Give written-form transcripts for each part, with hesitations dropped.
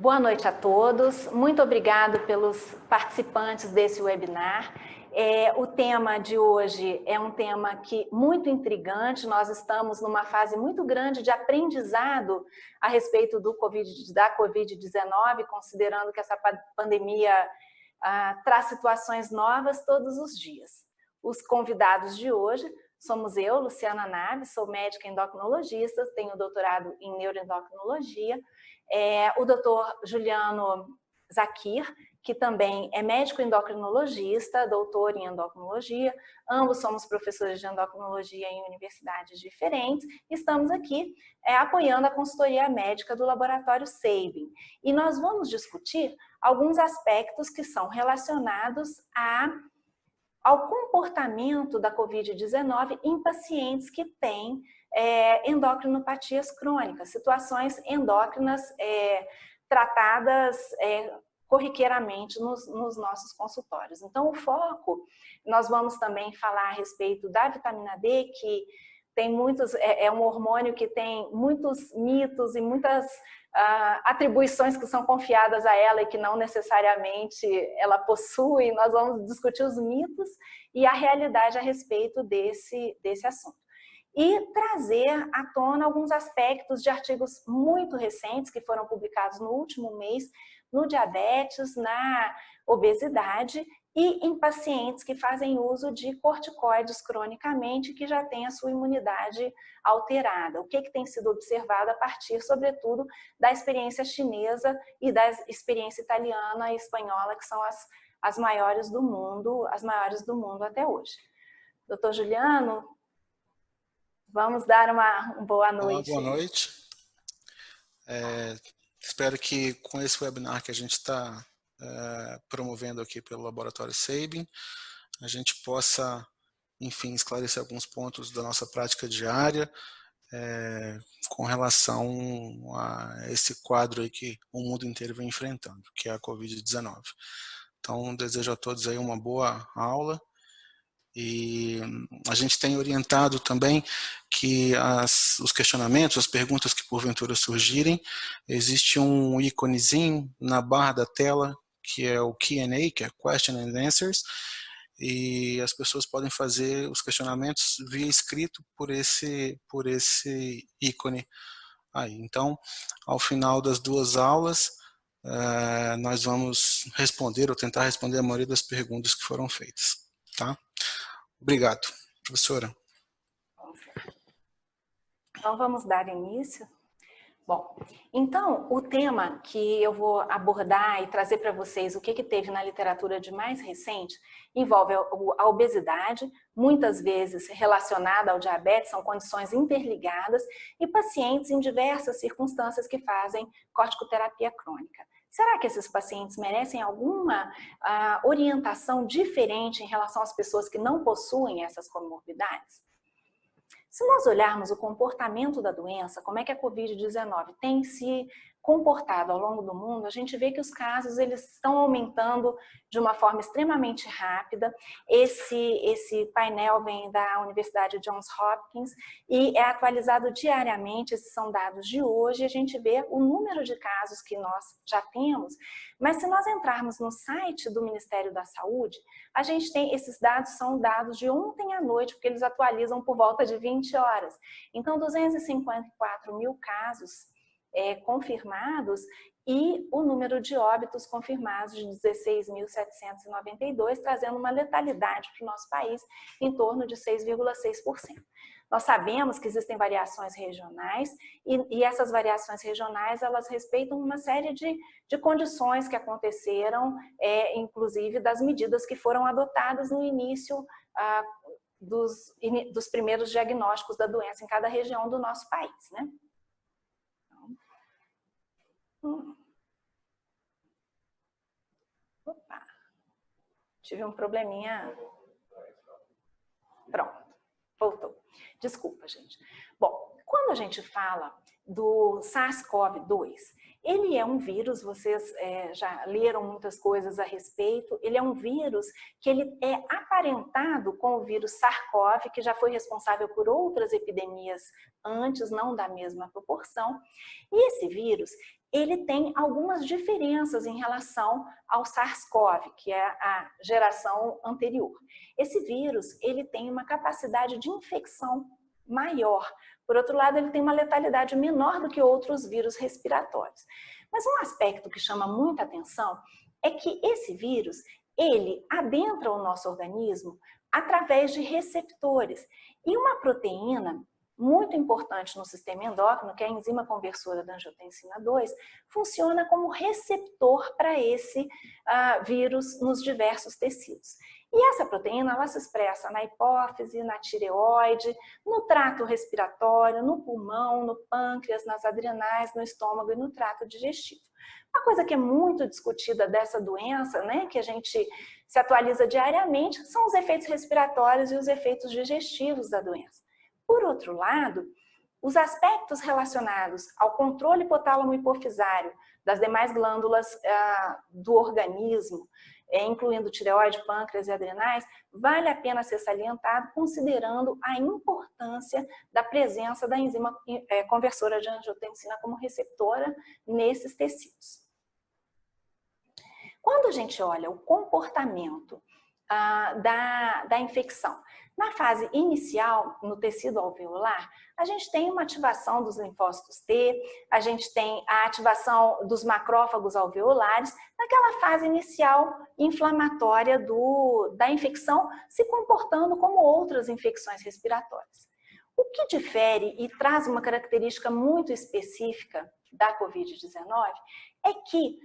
Boa noite a todos. Muito obrigado pelos participantes desse webinar. O tema de hoje é um tema muito intrigante. Nós estamos numa fase muito grande de aprendizado a respeito da Covid-19, considerando que essa pandemia traz situações novas todos os dias. Os convidados de hoje somos eu, Luciana Naves, sou médica endocrinologista, tenho doutorado em neuroendocrinologia, o doutor Juliano Zakir, que também é médico endocrinologista, doutor em endocrinologia, ambos somos professores de endocrinologia em universidades diferentes, estamos aqui apoiando a consultoria médica do laboratório Sabin. E nós vamos discutir alguns aspectos que são relacionados ao comportamento da Covid-19 em pacientes que têm endocrinopatias crônicas, situações endócrinas tratadas corriqueiramente nos nossos consultórios. Então, o foco, nós vamos também falar a respeito da vitamina D, que tem muitos, é um hormônio que tem muitos mitos e muitas atribuições que são confiadas a ela e que não necessariamente ela possui. Nós vamos discutir os mitos e a realidade a respeito desse assunto. E trazer à tona alguns aspectos de artigos muito recentes que foram publicados no último mês no diabetes, na obesidade e em pacientes que fazem uso de corticoides cronicamente, que já têm a sua imunidade alterada. O que tem sido observado a partir, sobretudo, da experiência chinesa e da experiência italiana e espanhola, que são as maiores do mundo até hoje. Doutor Juliano, vamos dar uma boa noite. Boa noite. Espero que com esse webinar que a gente está promovendo aqui pelo Laboratório Sabin, a gente possa, enfim, esclarecer alguns pontos da nossa prática diária com relação a esse quadro aí que o mundo inteiro vem enfrentando, que é a Covid-19. Então, desejo a todos aí uma boa aula. E a gente tem orientado também que os questionamentos, as perguntas que porventura surgirem, existe um íconezinho na barra da tela, que é o Q&A, que é Question and Answers, e as pessoas podem fazer os questionamentos via escrito por esse ícone aí. Então, ao final das duas aulas, nós vamos responder ou tentar responder a maioria das perguntas que foram feitas, tá? Obrigado, professora. Então, vamos dar início? Bom, então, o tema que eu vou abordar e trazer para vocês o que teve na literatura de mais recente envolve a obesidade, muitas vezes relacionada ao diabetes, são condições interligadas, e pacientes em diversas circunstâncias que fazem corticoterapia crônica. Será que esses pacientes merecem alguma orientação diferente em relação às pessoas que não possuem essas comorbidades? Se nós olharmos o comportamento da doença, como é que a Covid-19 tem se comportado ao longo do mundo, a gente vê que os casos eles estão aumentando de uma forma extremamente rápida. Esse painel vem da Universidade Johns Hopkins e é atualizado diariamente, esses são dados de hoje, a gente vê o número de casos que nós já temos, mas se nós entrarmos no site do Ministério da Saúde, a gente tem, esses dados são dados de ontem à noite, porque eles atualizam por volta de 20 horas. Então, 254 mil casos confirmados e o número de óbitos confirmados de 16.792, trazendo uma letalidade para o nosso país em torno de 6,6%. Nós sabemos que existem variações regionais e essas variações regionais, elas respeitam uma série de condições que aconteceram, inclusive das medidas que foram adotadas no início dos primeiros diagnósticos da doença em cada região do nosso país, né? Opa, tive um probleminha. Pronto, voltou. Desculpa, gente. Bom, quando a gente fala do SARS-CoV-2, ele é um vírus, vocês já leram muitas coisas a respeito, ele é um vírus que ele é aparentado com o vírus SARS-CoV, que já foi responsável por outras epidemias antes, não da mesma proporção, e esse vírus, ele tem algumas diferenças em relação ao SARS-CoV, que é a geração anterior. Esse vírus, ele tem uma capacidade de infecção maior. Por outro lado, ele tem uma letalidade menor do que outros vírus respiratórios. Mas um aspecto que chama muita atenção é que esse vírus, ele adentra o nosso organismo através de receptores. E uma proteína muito importante no sistema endócrino, que é a enzima conversora da angiotensina 2, funciona como receptor para esse vírus nos diversos tecidos. E essa proteína, ela se expressa na hipófise, na tireoide, no trato respiratório, no pulmão, no pâncreas, nas adrenais, no estômago e no trato digestivo. Uma coisa que é muito discutida dessa doença, né, que a gente se atualiza diariamente, são os efeitos respiratórios e os efeitos digestivos da doença. Por outro lado, os aspectos relacionados ao controle hipotálamo-hipofisário das demais glândulas do organismo, incluindo tireoide, pâncreas e adrenais, vale a pena ser salientado considerando a importância da presença da enzima conversora de angiotensina como receptora nesses tecidos. Quando a gente olha o comportamento da infecção, na fase inicial, no tecido alveolar, a gente tem uma ativação dos linfócitos T, a gente tem a ativação dos macrófagos alveolares, naquela fase inicial inflamatória da infecção, se comportando como outras infecções respiratórias. O que difere e traz uma característica muito específica da Covid-19 é que,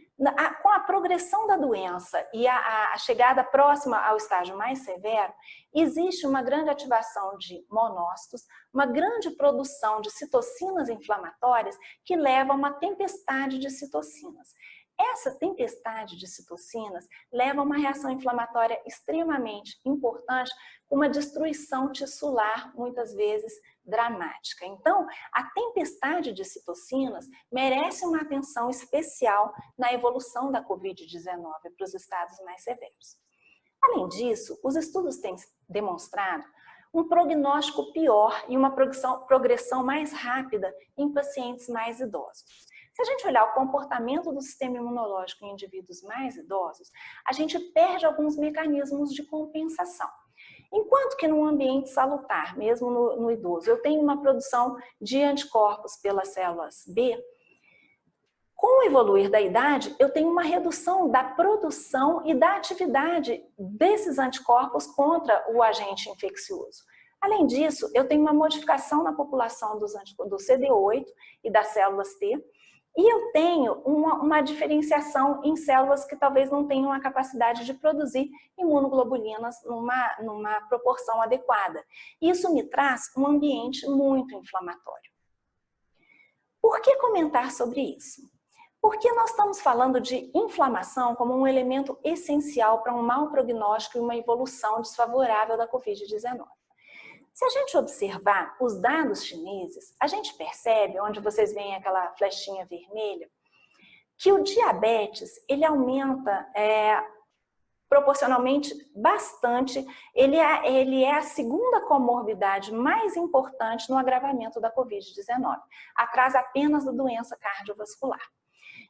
com a progressão da doença e a chegada próxima ao estágio mais severo, existe uma grande ativação de monócitos, uma grande produção de citocinas inflamatórias que leva a uma tempestade de citocinas. Essa tempestade de citocinas leva a uma reação inflamatória extremamente importante, com uma destruição tissular, muitas vezes dramática. Então, a tempestade de citocinas merece uma atenção especial na evolução da Covid-19 para os estados mais severos. Além disso, os estudos têm demonstrado um prognóstico pior e uma progressão mais rápida em pacientes mais idosos. Se a gente olhar o comportamento do sistema imunológico em indivíduos mais idosos, a gente perde alguns mecanismos de compensação. Enquanto que num ambiente salutar, mesmo no idoso, eu tenho uma produção de anticorpos pelas células B, com o evoluir da idade, eu tenho uma redução da produção e da atividade desses anticorpos contra o agente infeccioso. Além disso, eu tenho uma modificação na população do CD8 e das células T, e eu tenho uma diferenciação em células que talvez não tenham a capacidade de produzir imunoglobulinas numa proporção adequada. Isso me traz um ambiente muito inflamatório. Por que comentar sobre isso? Porque nós estamos falando de inflamação como um elemento essencial para um mau prognóstico e uma evolução desfavorável da Covid-19. Se a gente observar os dados chineses, a gente percebe, onde vocês veem aquela flechinha vermelha, que o diabetes, ele aumenta proporcionalmente bastante, ele é a segunda comorbidade mais importante no agravamento da Covid-19, atrás apenas da doença cardiovascular.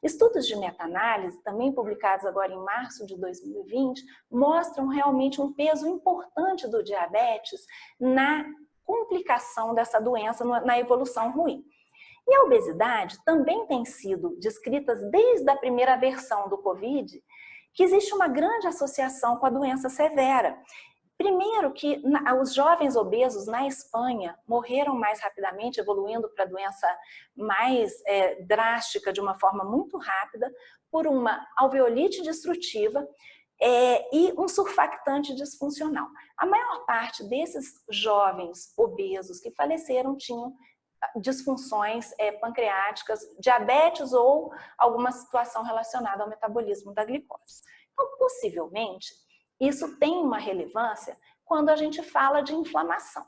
Estudos de meta-análise, também publicados agora em março de 2020, mostram realmente um peso importante do diabetes na complicação dessa doença, na evolução ruim. E a obesidade também tem sido descrita desde a primeira versão do Covid, que existe uma grande associação com a doença severa. Primeiro que os jovens obesos na Espanha morreram mais rapidamente, evoluindo para a doença mais drástica, de uma forma muito rápida, por uma alveolite destrutiva e um surfactante disfuncional. A maior parte desses jovens obesos que faleceram tinham disfunções pancreáticas, diabetes ou alguma situação relacionada ao metabolismo da glicose. Então, possivelmente, isso tem uma relevância quando a gente fala de inflamação.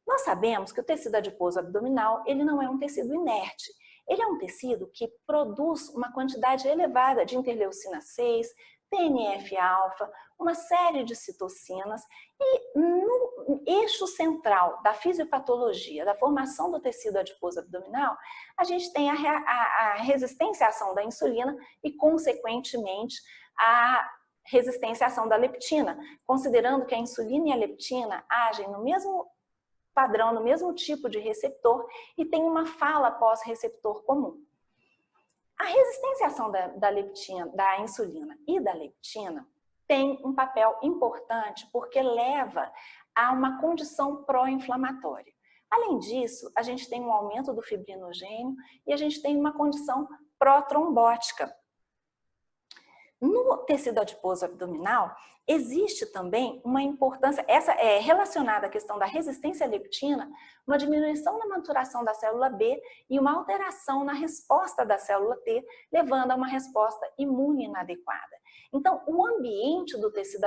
Nós sabemos que o tecido adiposo abdominal, ele não é um tecido inerte. Ele é um tecido que produz uma quantidade elevada de interleucina 6, TNF-alfa, uma série de citocinas, e no eixo central da fisiopatologia, da formação do tecido adiposo abdominal, a gente tem a resistência à ação da insulina e, consequentemente, a resistência à ação da leptina, considerando que a insulina e a leptina agem no mesmo padrão, no mesmo tipo de receptor e tem uma fala pós-receptor comum. A resistência à ação da insulina e da leptina tem um papel importante porque leva a uma condição pró-inflamatória. Além disso, a gente tem um aumento do fibrinogênio e a gente tem uma condição pró-trombótica. No tecido adiposo abdominal, existe também uma importância, essa é relacionada à questão da resistência à leptina, uma diminuição na maturação da célula B e uma alteração na resposta da célula T, levando a uma resposta imune inadequada. Então, o ambiente do tecido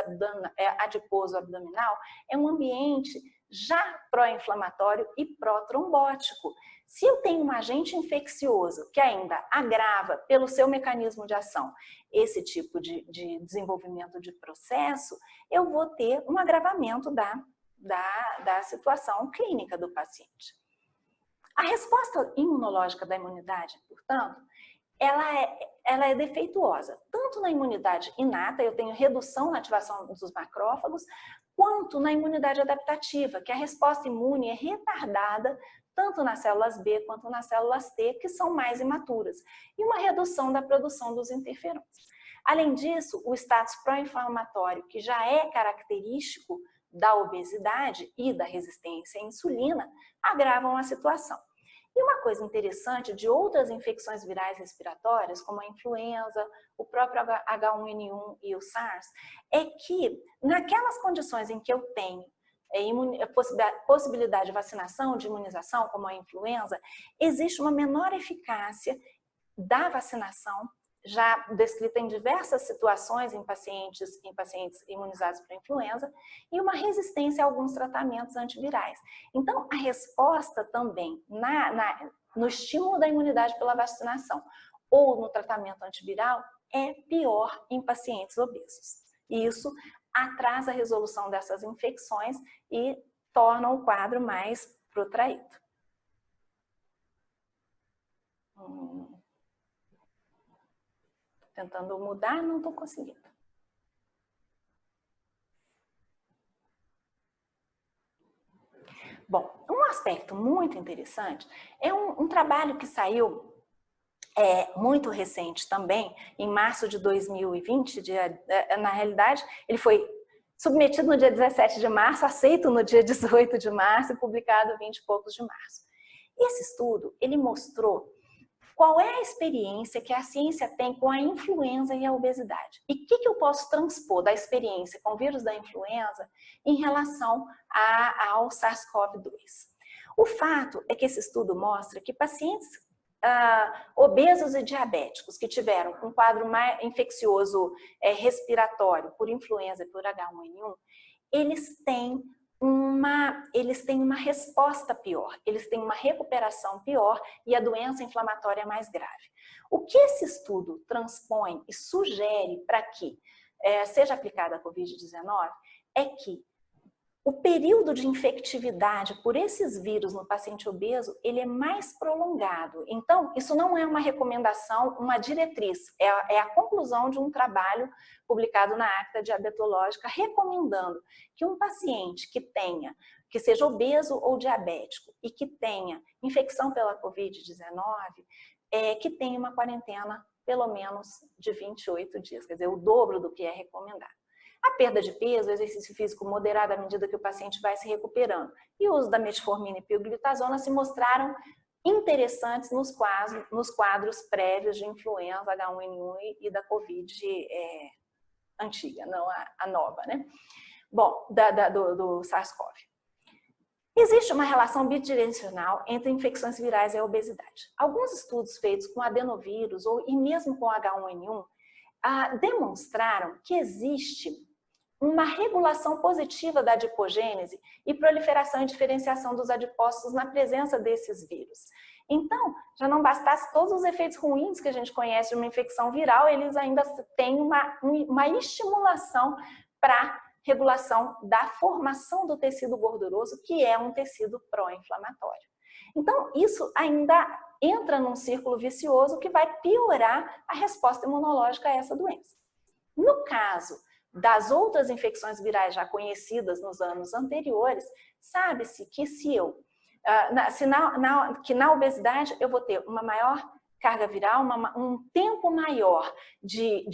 adiposo abdominal é um ambiente já pró-inflamatório e pró-trombótico. Se eu tenho um agente infeccioso que ainda agrava pelo seu mecanismo de ação esse tipo de desenvolvimento de processo, eu vou ter um agravamento da situação clínica do paciente. A resposta imunológica da imunidade, portanto, ela é defeituosa, tanto na imunidade inata, eu tenho redução na ativação dos macrófagos, quanto na imunidade adaptativa, que a resposta imune é retardada tanto nas células B quanto nas células T, que são mais imaturas, e uma redução da produção dos interferons. Além disso, o status pró-inflamatório, que já é característico da obesidade e da resistência à insulina, agravam a situação. E uma coisa interessante de outras infecções virais respiratórias, como a influenza, o próprio H1N1 e o SARS, é que naquelas condições em que eu tenho possibilidade de vacinação, de imunização, como a influenza, existe uma menor eficácia da vacinação, já descrita em diversas situações em pacientes imunizados para influenza, e uma resistência a alguns tratamentos antivirais. Então, a resposta também no estímulo da imunidade pela vacinação ou no tratamento antiviral é pior em pacientes obesos. E isso atrasa a resolução dessas infecções e torna o quadro mais protraído. Tentando mudar, não estou conseguindo. Bom, um aspecto muito interessante é um trabalho que saiu muito recente também, em março de 2020, na realidade, ele foi submetido no dia 17 de março, aceito no dia 18 de março e publicado 20 e poucos de março. Esse estudo, ele mostrou qual é a experiência que a ciência tem com a influenza e a obesidade. E o que eu posso transpor da experiência com o vírus da influenza em relação ao SARS-CoV-2. O fato é que esse estudo mostra que pacientes obesos e diabéticos que tiveram um quadro mais infeccioso respiratório por influenza e por H1N1, eles têm uma resposta pior, eles têm uma recuperação pior e a doença inflamatória é mais grave. O que esse estudo transpõe e sugere para que seja aplicada a Covid-19 é que o período de infectividade por esses vírus no paciente obeso, ele é mais prolongado. Então, isso não é uma recomendação, uma diretriz, é a conclusão de um trabalho publicado na Acta Diabetológica, recomendando que um paciente que seja obeso ou diabético e que tenha infecção pela Covid-19, que tenha uma quarentena pelo menos de 28 dias, quer dizer, o dobro do que é recomendado. A perda de peso, o exercício físico moderado à medida que o paciente vai se recuperando e o uso da metformina e pioglitazona se mostraram interessantes nos quadros prévios de influenza, H1N1 e da Covid antiga, não a nova, né? Bom, do SARS-CoV. Existe uma relação bidirecional entre infecções virais e a obesidade. Alguns estudos feitos com adenovírus e mesmo com H1N1 demonstraram que existe uma regulação positiva da adipogênese e proliferação e diferenciação dos adipócitos na presença desses vírus. Então, já não bastasse todos os efeitos ruins que a gente conhece de uma infecção viral, eles ainda têm uma estimulação para regulação da formação do tecido gorduroso, que é um tecido pró-inflamatório. Então, isso ainda entra num círculo vicioso que vai piorar a resposta imunológica a essa doença. No caso das outras infecções virais já conhecidas nos anos anteriores, sabe-se que que na obesidade eu vou ter uma maior carga viral, um tempo maior de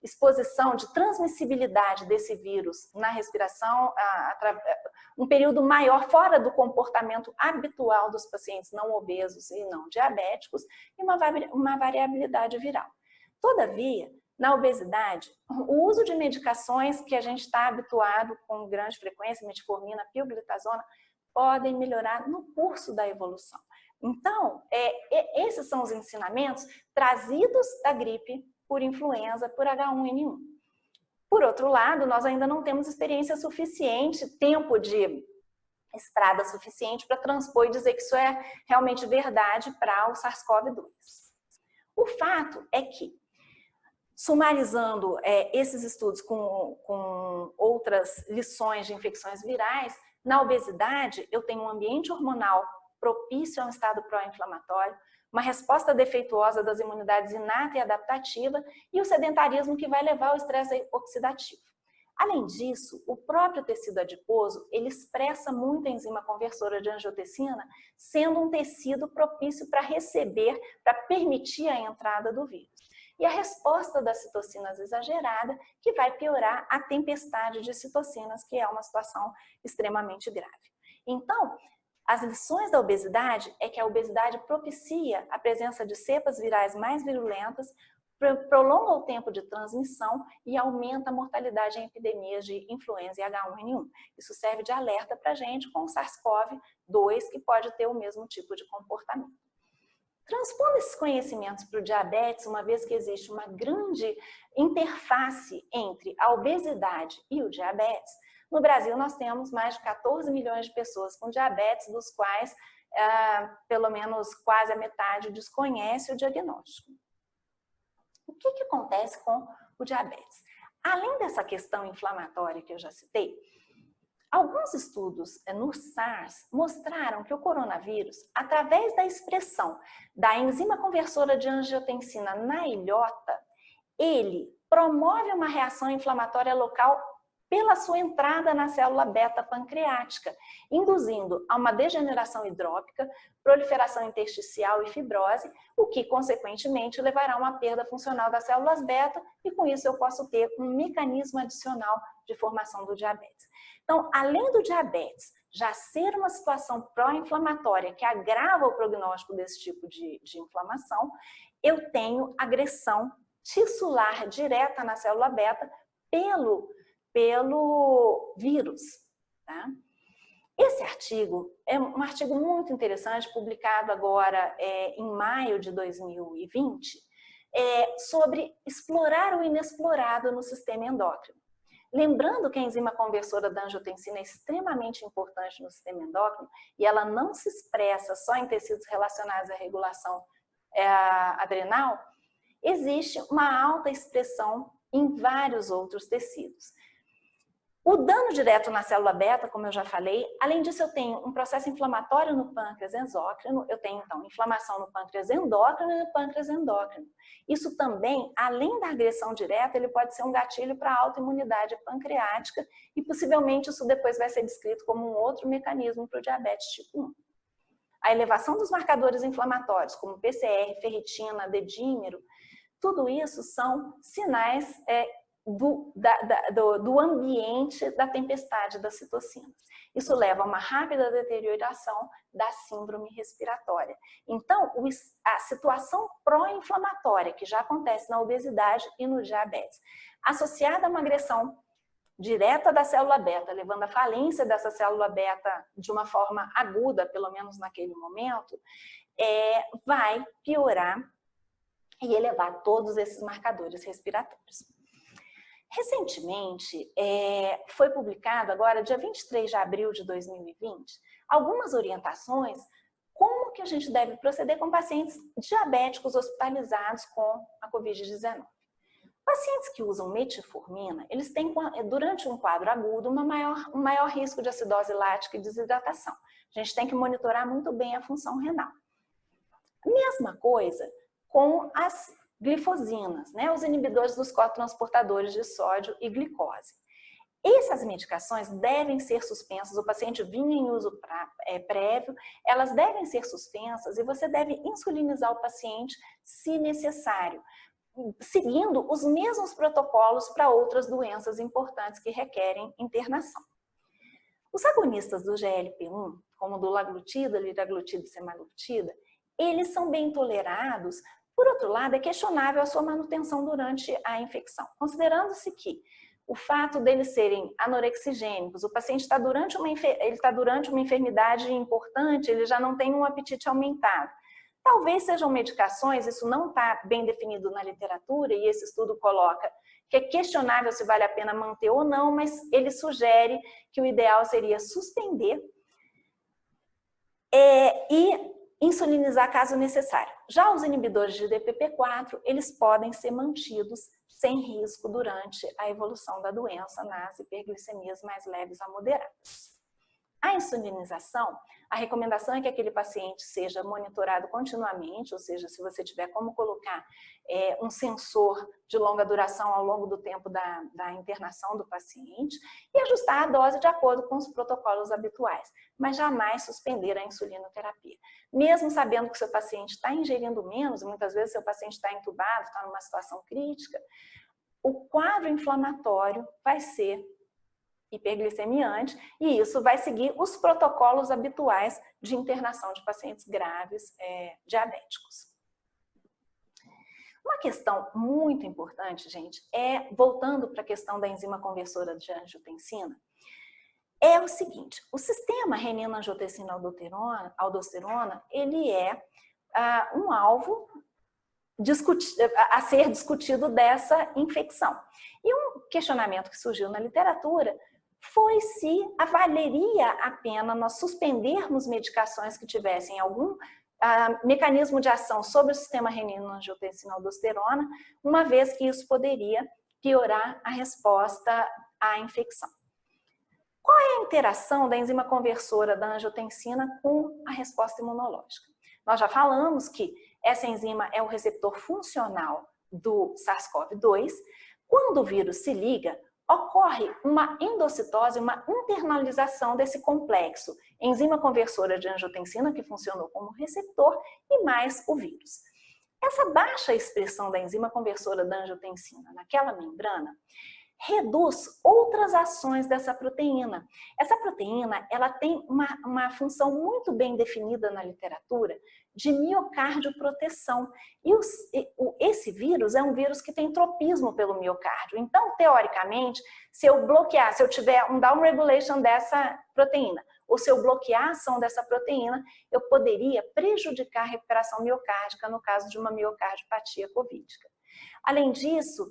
exposição, de transmissibilidade desse vírus na respiração, um período maior fora do comportamento habitual dos pacientes não obesos e não diabéticos e uma variabilidade viral. Todavia, na obesidade, o uso de medicações que a gente está habituado com grande frequência, metformina, pioglitazona, podem melhorar no curso da evolução. Então, esses são os ensinamentos trazidos da gripe por influenza, por H1N1. Por outro lado, nós ainda não temos experiência suficiente, tempo de estrada suficiente para transpor e dizer que isso é realmente verdade para o SARS-CoV-2. O fato é que, sumarizando esses estudos com outras lições de infecções virais, na obesidade eu tenho um ambiente hormonal propício a um estado pró-inflamatório, uma resposta defeituosa das imunidades inata e adaptativa e o sedentarismo que vai levar ao estresse oxidativo. Além disso, o próprio tecido adiposo, ele expressa muito a enzima conversora de angiotensina, sendo um tecido propício para receber, para permitir a entrada do vírus. E a resposta das citocinas exagerada, que vai piorar a tempestade de citocinas, que é uma situação extremamente grave. Então, as lições da obesidade é que a obesidade propicia a presença de cepas virais mais virulentas, prolonga o tempo de transmissão e aumenta a mortalidade em epidemias de influenza e H1N1. Isso serve de alerta para a gente com o SARS-CoV-2, que pode ter o mesmo tipo de comportamento. Transpondo esses conhecimentos para o diabetes, uma vez que existe uma grande interface entre a obesidade e o diabetes, no Brasil nós temos mais de 14 milhões de pessoas com diabetes, dos quais pelo menos quase a metade desconhece o diagnóstico. O que acontece com o diabetes? Além dessa questão inflamatória que eu já citei, alguns estudos no SARS mostraram que o coronavírus, através da expressão da enzima conversora de angiotensina na ilhota, ele promove uma reação inflamatória local pela sua entrada na célula beta pancreática, induzindo a uma degeneração hidrópica, proliferação intersticial e fibrose, o que, consequentemente, levará a uma perda funcional das células beta e, com isso, eu posso ter um mecanismo adicional de formação do diabetes. Então, além do diabetes já ser uma situação pró-inflamatória que agrava o prognóstico desse tipo de inflamação, eu tenho agressão tissular direta na célula beta pelo vírus. Tá? Esse artigo é um artigo muito interessante, publicado agora em maio de 2020, sobre explorar o inexplorado no sistema endócrino. Lembrando que a enzima conversora da angiotensina é extremamente importante no sistema endócrino e ela não se expressa só em tecidos relacionados à regulação adrenal, existe uma alta expressão em vários outros tecidos. O dano direto na célula beta, como eu já falei, além disso eu tenho um processo inflamatório no pâncreas exócrino, eu tenho então inflamação no pâncreas endócrino e no pâncreas endócrino. Isso também, além da agressão direta, ele pode ser um gatilho para a autoimunidade pancreática e possivelmente isso depois vai ser descrito como um outro mecanismo para o diabetes tipo 1. A elevação dos marcadores inflamatórios, como PCR, ferritina, dedímero, tudo isso são sinais do ambiente da tempestade das citocinas. Isso leva a uma rápida deterioração da síndrome respiratória. Então, a situação pró-inflamatória que já acontece na obesidade e no diabetes, associada a uma agressão direta da célula beta, levando à falência dessa célula beta de uma forma aguda, pelo menos naquele momento, vai piorar e elevar todos esses marcadores respiratórios. Recentemente, foi publicado agora, dia 23 de abril de 2020, algumas orientações como que a gente deve proceder com pacientes diabéticos hospitalizados com a Covid-19. Pacientes que usam metformina, eles têm, durante um quadro agudo, um maior risco de acidose lática e desidratação. A gente tem que monitorar muito bem a função renal. Mesma coisa com as glifosinas, né? Os inibidores dos cotransportadores de sódio e glicose. Essas medicações devem ser suspensas, o paciente vinha em uso prévio, elas devem ser suspensas e você deve insulinizar o paciente se necessário, seguindo os mesmos protocolos para outras doenças importantes que requerem internação. Os agonistas do GLP-1, como dulaglutida, liraglutida e semaglutida, eles são bem tolerados. Por outro lado, é questionável a sua manutenção durante a infecção, considerando-se que o fato deles serem anorexigênicos, o paciente está durante uma enfermidade importante, ele já não tem um apetite aumentado. Talvez sejam medicações, isso não está bem definido na literatura, e esse estudo coloca que é questionável se vale a pena manter ou não, mas ele sugere que o ideal seria suspender e insulinizar caso necessário. Já os inibidores de DPP-4, eles podem ser mantidos sem risco durante a evolução da doença nas hiperglicemias mais leves a moderadas. A insulinização, a recomendação é que aquele paciente seja monitorado continuamente, ou seja, se você tiver como colocar um sensor de longa duração ao longo do tempo da internação do paciente e ajustar a dose de acordo com os protocolos habituais, mas jamais suspender a insulinoterapia. Mesmo sabendo que o seu paciente está ingerindo menos, muitas vezes seu paciente está entubado, está numa situação crítica, o quadro inflamatório vai ser hiperglicemiante e isso vai seguir os protocolos habituais de internação de pacientes graves diabéticos. Uma questão muito importante, gente, voltando para a questão da enzima conversora de angiotensina, é o seguinte: o sistema renina-angiotensina-aldosterona, ele é um alvo a ser discutido dessa infecção. E um questionamento que surgiu na literatura foi se valeria a pena nós suspendermos medicações que tivessem algum mecanismo de ação sobre o sistema renina-angiotensina-aldosterona, uma vez que isso poderia piorar a resposta à infecção. Qual é a interação da enzima conversora da angiotensina com a resposta imunológica? Nós já falamos que essa enzima é o receptor funcional do SARS-CoV-2. Quando o vírus se liga, ocorre uma endocitose, uma internalização desse complexo, enzima conversora de angiotensina, que funcionou como receptor, e mais o vírus. Essa baixa expressão da enzima conversora da angiotensina naquela membrana reduz outras ações dessa proteína. Essa proteína, ela tem uma função muito bem definida na literatura de miocardioproteção. E esse vírus é um vírus que tem tropismo pelo miocárdio. Então, teoricamente, se eu tiver um downregulation dessa proteína, ou se eu bloquear a ação dessa proteína, eu poderia prejudicar a recuperação miocárdica no caso de uma miocardiopatia covídica. Além disso,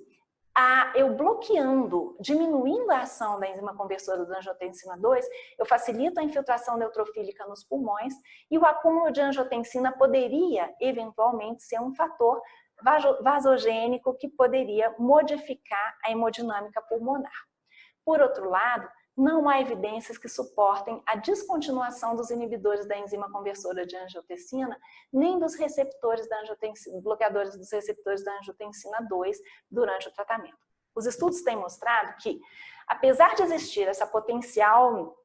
eu bloqueando, diminuindo a ação da enzima conversora da angiotensina 2, eu facilito a infiltração neutrofílica nos pulmões e o acúmulo de angiotensina poderia, eventualmente, ser um fator vasogênico que poderia modificar a hemodinâmica pulmonar. Por outro lado, não há evidências que suportem a descontinuação dos inibidores da enzima conversora de angiotensina, nem dos receptores da angiotensina, bloqueadores dos receptores da angiotensina 2 durante o tratamento. Os estudos têm mostrado que, apesar de existir essa potencial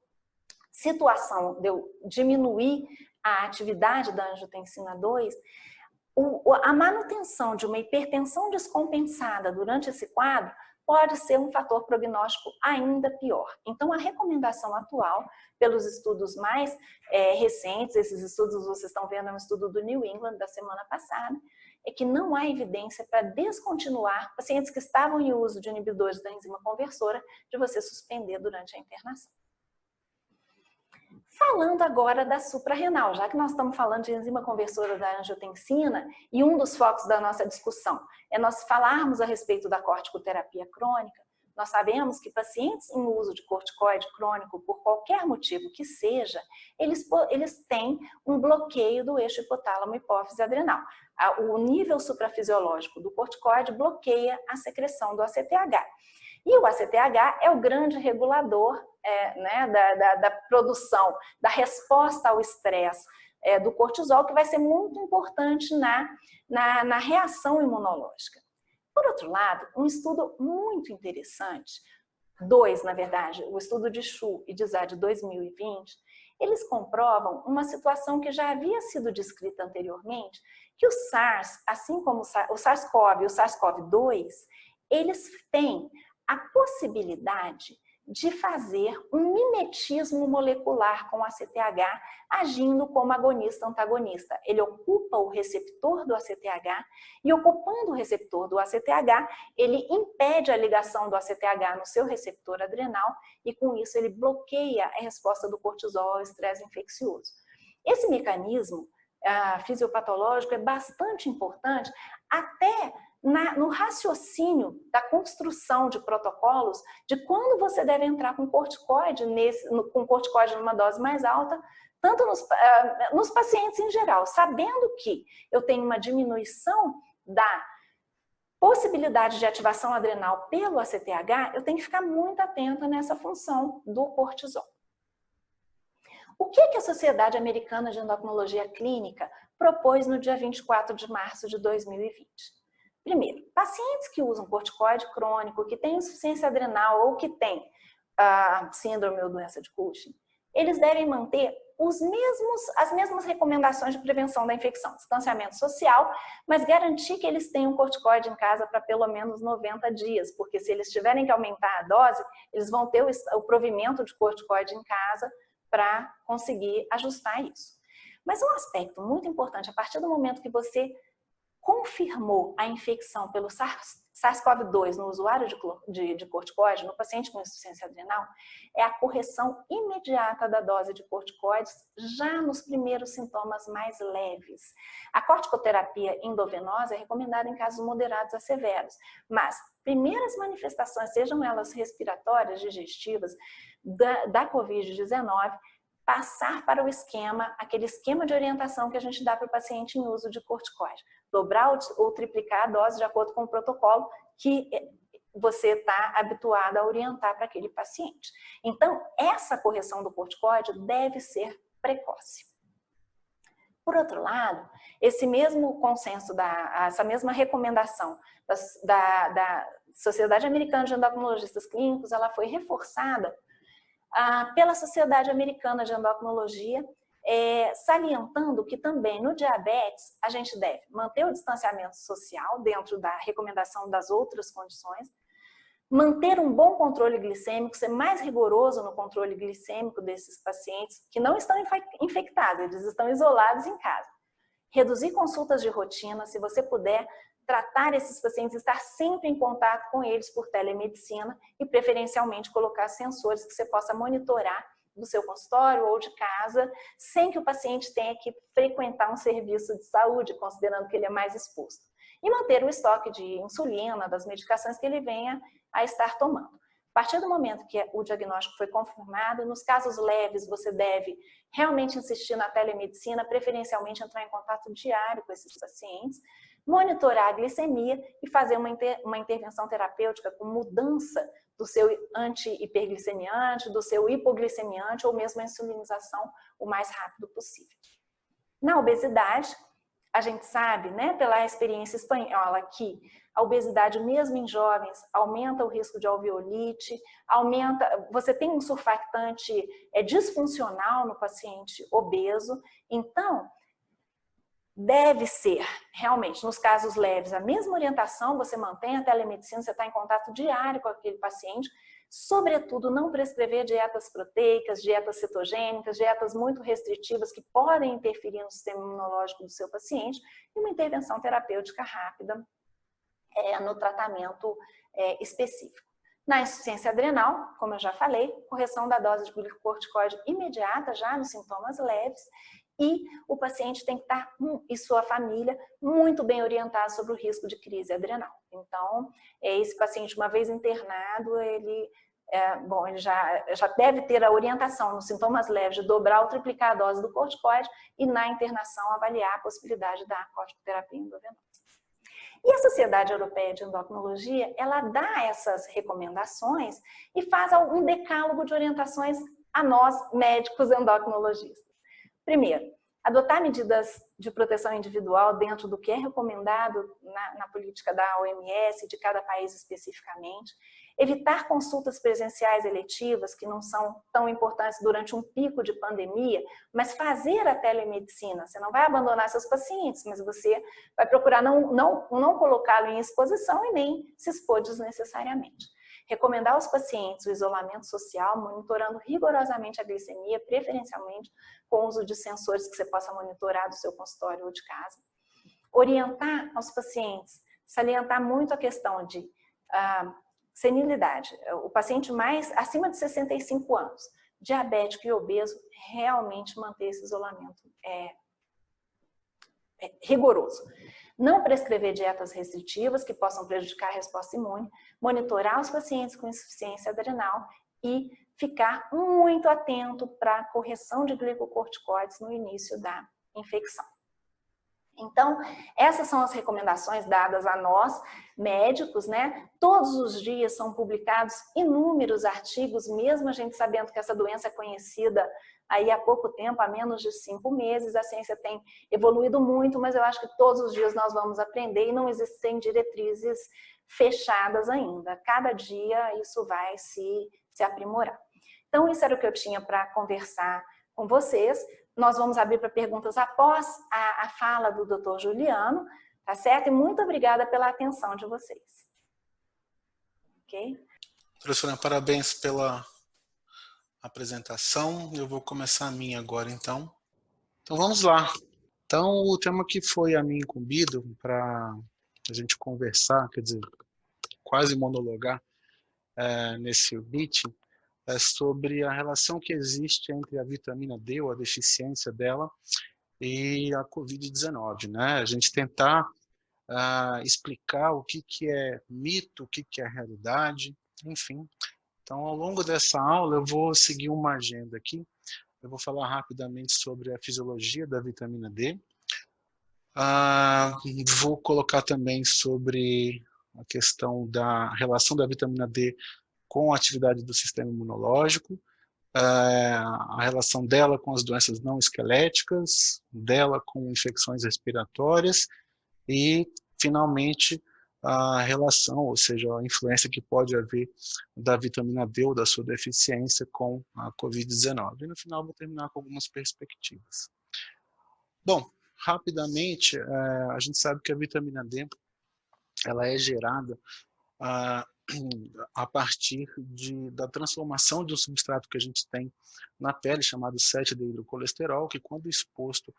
situação de eu diminuir a atividade da angiotensina 2, a manutenção de uma hipertensão descompensada durante esse quadro pode ser um fator prognóstico ainda pior. Então, a recomendação atual, pelos estudos mais recentes, esses estudos vocês estão vendo, é um estudo do New England da semana passada, é que não há evidência para descontinuar pacientes que estavam em uso de inibidores da enzima conversora, de você suspender durante a internação. Falando agora da suprarrenal, já que nós estamos falando de enzima conversora da angiotensina, e um dos focos da nossa discussão é nós falarmos a respeito da corticoterapia crônica, nós sabemos que pacientes em uso de corticoide crônico, por qualquer motivo que seja, eles têm um bloqueio do eixo hipotálamo-hipófise adrenal. O nível suprafisiológico do corticoide bloqueia a secreção do ACTH. E o ACTH é o grande regulador né, da produção, da resposta ao estresse do cortisol, que vai ser muito importante na reação imunológica. Por outro lado, um estudo muito interessante, na verdade, o estudo de Xu e de Zha de 2020, eles comprovam uma situação que já havia sido descrita anteriormente, que o SARS, assim como o SARS-CoV e o SARS-CoV-2, eles têm a possibilidade de fazer um mimetismo molecular com o ACTH, agindo como agonista-antagonista. Ele ocupa o receptor do ACTH e, ocupando o receptor do ACTH, ele impede a ligação do ACTH no seu receptor adrenal e, com isso, ele bloqueia a resposta do cortisol ao estresse infeccioso. Esse mecanismo fisiopatológico é bastante importante até no raciocínio da construção de protocolos de quando você deve entrar com corticoide, numa dose mais alta, tanto nos pacientes em geral, sabendo que eu tenho uma diminuição da possibilidade de ativação adrenal pelo ACTH, eu tenho que ficar muito atenta nessa função do cortisol. O que a Sociedade Americana de Endocrinologia Clínica propôs no dia 24 de março de 2020? Primeiro, pacientes que usam corticoide crônico, que têm insuficiência adrenal ou que têm síndrome ou doença de Cushing, eles devem manter as mesmas recomendações de prevenção da infecção, distanciamento social, mas garantir que eles tenham corticoide em casa para pelo menos 90 dias, porque se eles tiverem que aumentar a dose, eles vão ter o provimento de corticoide em casa para conseguir ajustar isso. Mas um aspecto muito importante, a partir do momento que você confirmou a infecção pelo SARS-CoV-2 no usuário de corticoide, no paciente com insuficiência adrenal, é a correção imediata da dose de corticoides já nos primeiros sintomas mais leves. A corticoterapia endovenosa é recomendada em casos moderados a severos, mas primeiras manifestações, sejam elas respiratórias, digestivas, da Covid-19, passar para aquele esquema de orientação que a gente dá para o paciente em uso de corticoide. Dobrar ou triplicar a dose de acordo com o protocolo que você está habituado a orientar para aquele paciente. Então, essa correção do corticoide deve ser precoce. Por outro lado, esse mesmo consenso, essa mesma recomendação da Sociedade Americana de Endocrinologistas Clínicos, ela foi reforçada pela Sociedade Americana de Endocrinologia, salientando que também no diabetes a gente deve manter o distanciamento social dentro da recomendação das outras condições, manter um bom controle glicêmico, ser mais rigoroso no controle glicêmico desses pacientes que não estão infectados, eles estão isolados em casa. Reduzir consultas de rotina, se você puder, tratar esses pacientes, estar sempre em contato com eles por telemedicina e preferencialmente colocar sensores que você possa monitorar do seu consultório ou de casa, sem que o paciente tenha que frequentar um serviço de saúde, considerando que ele é mais exposto. E manter o estoque de insulina, das medicações que ele venha a estar tomando. A partir do momento que o diagnóstico foi confirmado, nos casos leves você deve realmente insistir na telemedicina, preferencialmente entrar em contato diário com esses pacientes, monitorar a glicemia e fazer uma intervenção terapêutica com mudança do seu anti-hiperglicemiante, do seu hipoglicemiante ou mesmo a insulinização o mais rápido possível. Na obesidade, a gente sabe, né, pela experiência espanhola, que a obesidade, mesmo em jovens, aumenta o risco de alveolite, você tem um surfactante disfuncional no paciente obeso, então deve ser, realmente, nos casos leves, a mesma orientação, você mantém a telemedicina, você está em contato diário com aquele paciente, sobretudo não prescrever dietas proteicas, dietas cetogênicas, dietas muito restritivas que podem interferir no sistema imunológico do seu paciente e uma intervenção terapêutica rápida no tratamento específico. Na insuficiência adrenal, como eu já falei, correção da dose de glicocorticoide imediata já nos sintomas leves e o paciente tem que estar, e sua família, muito bem orientados sobre o risco de crise adrenal. Então, esse paciente, uma vez internado, ele já deve ter a orientação nos sintomas leves de dobrar ou triplicar a dose do corticoide e na internação avaliar a possibilidade da corticoterapia endovenosa. E a Sociedade Europeia de Endocrinologia, ela dá essas recomendações e faz um decálogo de orientações a nós, médicos endocrinologistas. Primeiro, adotar medidas de proteção individual dentro do que é recomendado na política da OMS, de cada país especificamente. Evitar consultas presenciais eletivas, que não são tão importantes durante um pico de pandemia, mas fazer a telemedicina. Você não vai abandonar seus pacientes, mas você vai procurar não colocá-lo em exposição e nem se expor desnecessariamente. Recomendar aos pacientes o isolamento social, monitorando rigorosamente a glicemia, preferencialmente com o uso de sensores que você possa monitorar do seu consultório ou de casa. Orientar aos pacientes, salientar muito a questão de senilidade. O paciente acima de 65 anos, diabético e obeso, realmente manter esse isolamento rigoroso. Não prescrever dietas restritivas que possam prejudicar a resposta imune, monitorar os pacientes com insuficiência adrenal e ficar muito atento para a correção de glicocorticoides no início da infecção. Então, essas são as recomendações dadas a nós, médicos, né? Todos os dias são publicados inúmeros artigos, mesmo a gente sabendo que essa doença é conhecida aí há pouco tempo, há menos de 5 meses, a ciência tem evoluído muito, mas eu acho que todos os dias nós vamos aprender e não existem diretrizes fechadas ainda. Cada dia isso vai se aprimorar. Então, isso era o que eu tinha para conversar com vocês. Nós vamos abrir para perguntas após a fala do Dr. Juliano, tá certo? E muito obrigada pela atenção de vocês. Ok? Professora, parabéns pela apresentação. Eu vou começar a minha agora, então. Então, vamos lá. Então, o tema que foi a mim incumbido para a gente conversar, quer dizer, quase monologar nesse meeting, é sobre a relação que existe entre a vitamina D, ou a deficiência dela, e a Covid-19, né? A gente tentar explicar o que é mito, o que é realidade, enfim. Então, ao longo dessa aula, eu vou seguir uma agenda aqui. Eu vou falar rapidamente sobre a fisiologia da vitamina D. Vou colocar também sobre a questão da relação da vitamina D com a atividade do sistema imunológico, a relação dela com as doenças não esqueléticas, dela com infecções respiratórias e, finalmente, a relação, ou seja, a influência que pode haver da vitamina D ou da sua deficiência com a Covid-19. E no final vou terminar com algumas perspectivas. Bom, rapidamente, a gente sabe que a vitamina D ela é gerada a partir da transformação de um substrato que a gente tem na pele, chamado 7-deidrocolesterol, que quando exposto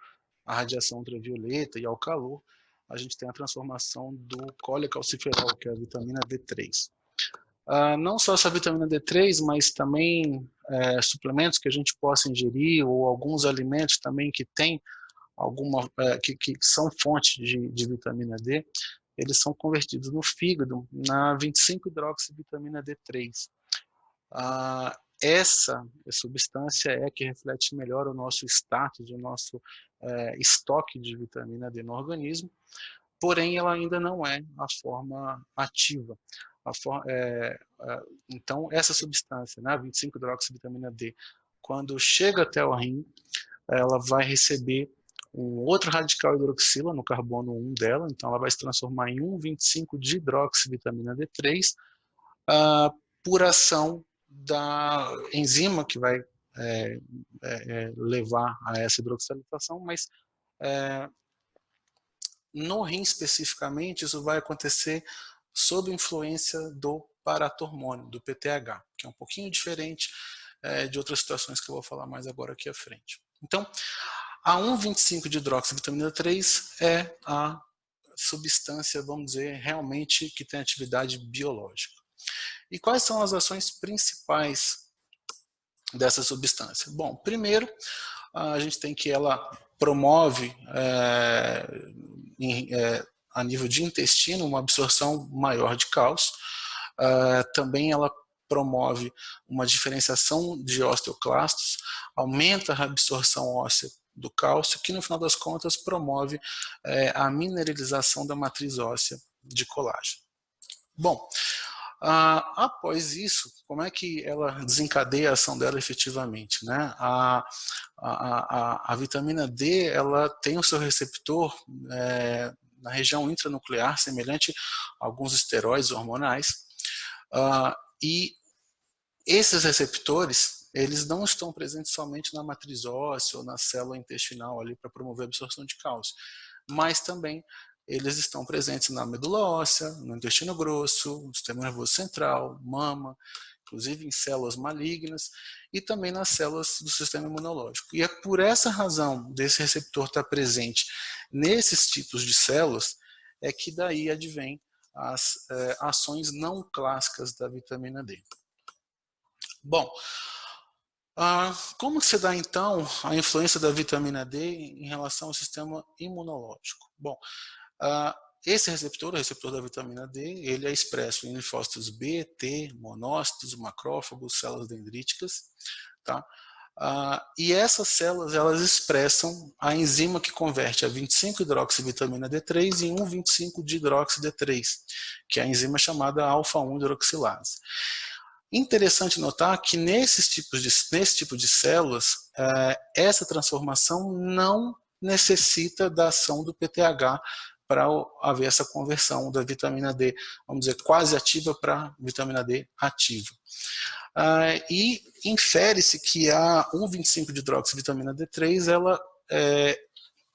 à radiação ultravioleta e ao calor, a gente tem a transformação do colecalciferol, que é a vitamina D3. Não só essa vitamina D3, mas também suplementos que a gente possa ingerir, ou alguns alimentos também que tem que são fontes de vitamina D, eles são convertidos no fígado na 25-hidroxivitamina D3. Essa substância é que reflete melhor o nosso status, o nosso estoque de vitamina D no organismo, porém ela ainda não é a forma ativa. Então, essa substância, né, 25-hidroxivitamina D, quando chega até o rim, ela vai receber um outro radical hidroxila no carbono 1 dela, então ela vai se transformar em 1,25-dihidroxivitamina D3, por ação da enzima que vai levar a essa hidroxilação, mas no rim especificamente isso vai acontecer sob influência do paratormônio, do PTH, que é um pouquinho diferente de outras situações que eu vou falar mais agora aqui à frente. Então, a 1,25-dihidroxivitamina D3 é a substância, vamos dizer, realmente que tem atividade biológica. E quais são as ações principais dessa substância? Bom, primeiro, a gente tem que ela promove a nível de intestino uma absorção maior de cálcio. Também ela promove uma diferenciação de osteoclastos, aumenta a absorção óssea do cálcio, que no final das contas promove a mineralização da matriz óssea de colágeno. Bom, após isso, como é que ela desencadeia a ação dela efetivamente, né? A vitamina D, ela tem o seu receptor na região intranuclear, semelhante a alguns esteroides hormonais, e esses receptores, eles não estão presentes somente na matriz óssea ou na célula intestinal ali para promover a absorção de cálcio, mas também eles estão presentes na medula óssea, no intestino grosso, no sistema nervoso central, mama, inclusive em células malignas e também nas células do sistema imunológico. E é por essa razão desse receptor estar presente nesses tipos de células é que daí advém as ações não clássicas da vitamina D. Bom, como se dá então a influência da vitamina D em relação ao sistema imunológico? Bom, esse receptor, o receptor da vitamina D, ele é expresso em linfócitos B, T, monócitos, macrófagos, células dendríticas, tá? E essas células, elas expressam a enzima que converte a 25-hidroxivitamina D3 em 1,25-dihidroxi-D3, que é a enzima chamada alfa-1 hidroxilase. Interessante notar que nesse tipo de células, essa transformação não necessita da ação do PTH para haver essa conversão da vitamina D, vamos dizer, quase ativa para vitamina D ativa. E infere-se que a 1,25-dihidroxivitamina D3, ela,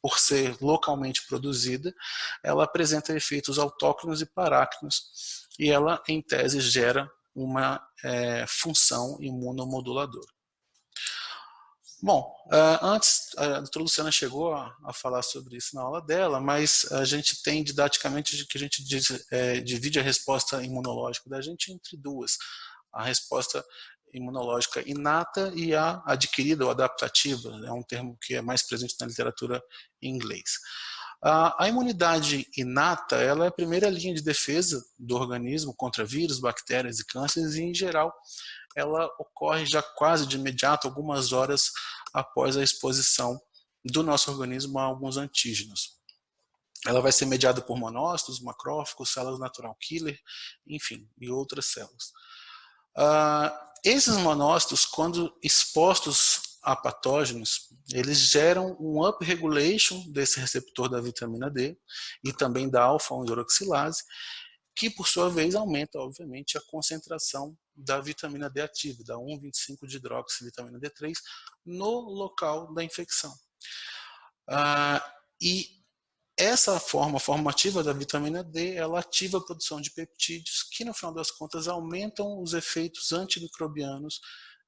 por ser localmente produzida, ela apresenta efeitos autócrinos e parácrinos, e ela, em tese, gera uma função imunomoduladora. Bom, antes, a doutora Luciana chegou a falar sobre isso na aula dela, mas a gente tem didaticamente que a gente divide a resposta imunológica da gente entre duas. A resposta imunológica inata e a adquirida ou adaptativa, é um termo que é mais presente na literatura em inglês. A imunidade inata, ela é a primeira linha de defesa do organismo contra vírus, bactérias e cânceres, e em geral ela ocorre já quase de imediato, algumas horas após a exposição do nosso organismo a alguns antígenos. Ela vai ser mediada por monócitos, macrófagos, células natural killer, enfim, e outras células. Esses monócitos, quando expostos a patógenos, eles geram um upregulation desse receptor da vitamina D e também da alfa-1 hidroxilase, que por sua vez aumenta, obviamente, a concentração da vitamina D ativa, da 1,25-dihidroxivitamina D3, no local da infecção. E essa formativa da vitamina D, ela ativa a produção de peptídeos que, no final das contas, aumentam os efeitos antimicrobianos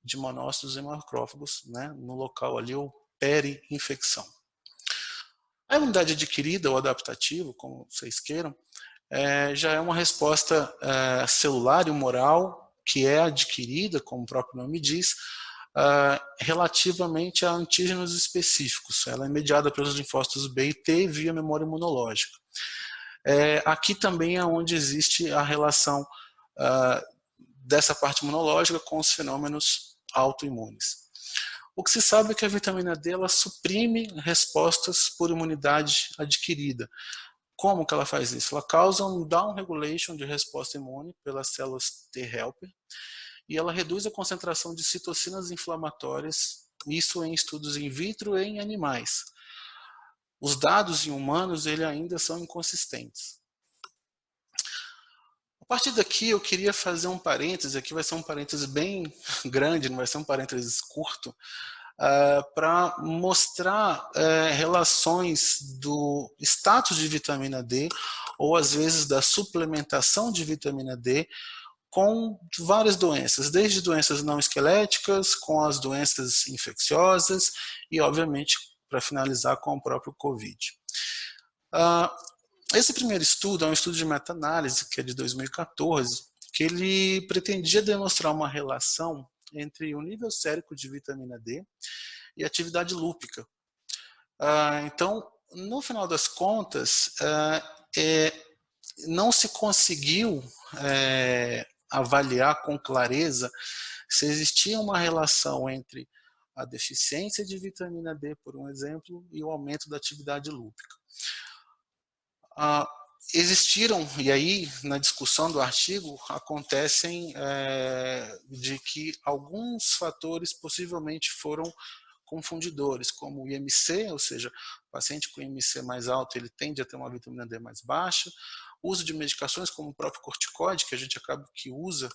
de monócitos e macrófagos, né, no local ali, o peri-infecção. A imunidade adquirida ou adaptativa, como vocês queiram, já é uma resposta celular e humoral que é adquirida, como o próprio nome diz, relativamente a antígenos específicos. Ela é mediada pelos linfócitos B e T via memória imunológica. Aqui também é onde existe a relação dessa parte imunológica com os fenômenos autoimunes. O que se sabe é que a vitamina D, ela suprime respostas por imunidade adquirida. Como que ela faz isso? Ela causa um down-regulation de resposta imune pelas células T-helper e ela reduz a concentração de citocinas inflamatórias, isso em estudos in vitro e em animais. Os dados em humanos ainda são inconsistentes. A partir daqui eu queria fazer um parêntese, aqui vai ser um parêntese bem grande, não vai ser um parêntese curto, para mostrar relações do status de vitamina D, ou às vezes da suplementação de vitamina D, com várias doenças, desde doenças não esqueléticas, com as doenças infecciosas e, obviamente, para finalizar, com o próprio Covid. Esse primeiro estudo é um estudo de meta-análise, que é de 2014, que ele pretendia demonstrar uma relação entre o nível sérico de vitamina D e a atividade lúpica. Então, no final das contas, não se conseguiu avaliar com clareza se existia uma relação entre a deficiência de vitamina D, por um exemplo, e o aumento da atividade lúpica. Existiram, e aí na discussão do artigo, acontecem de que alguns fatores possivelmente foram confundidores, como o IMC, ou seja, o paciente com IMC mais alto, ele tende a ter uma vitamina D mais baixa, uso de medicações como o próprio corticoide, que a gente acaba que usa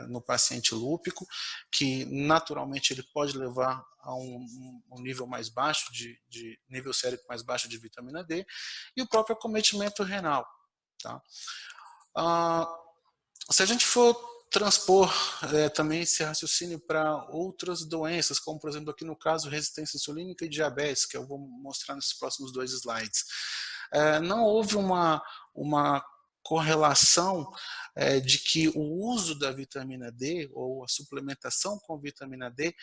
no paciente lúpico, que naturalmente ele pode levar a um nível mais baixo, de nível sérico mais baixo de vitamina D, e o próprio acometimento renal. Tá? Se a gente for transpor também esse raciocínio para outras doenças, como por exemplo aqui no caso resistência insulínica e diabetes, que eu vou mostrar nesses próximos 2 slides. Não houve uma correlação de que o uso da vitamina D ou a suplementação com vitamina D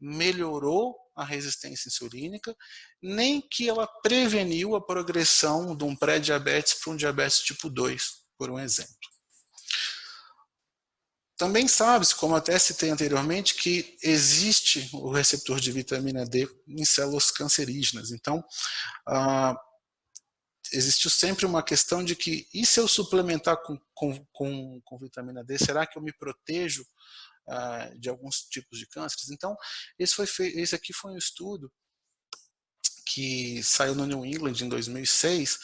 melhorou a resistência insulínica, nem que ela preveniu a progressão de um pré-diabetes para um diabetes tipo 2, por um exemplo. Também sabe-se, como até citei anteriormente, que existe o receptor de vitamina D em células cancerígenas. Então, existiu sempre uma questão de que, e se eu suplementar com vitamina D, será que eu me protejo de alguns tipos de cânceres? Então, esse aqui foi um estudo que saiu no New England em 2006,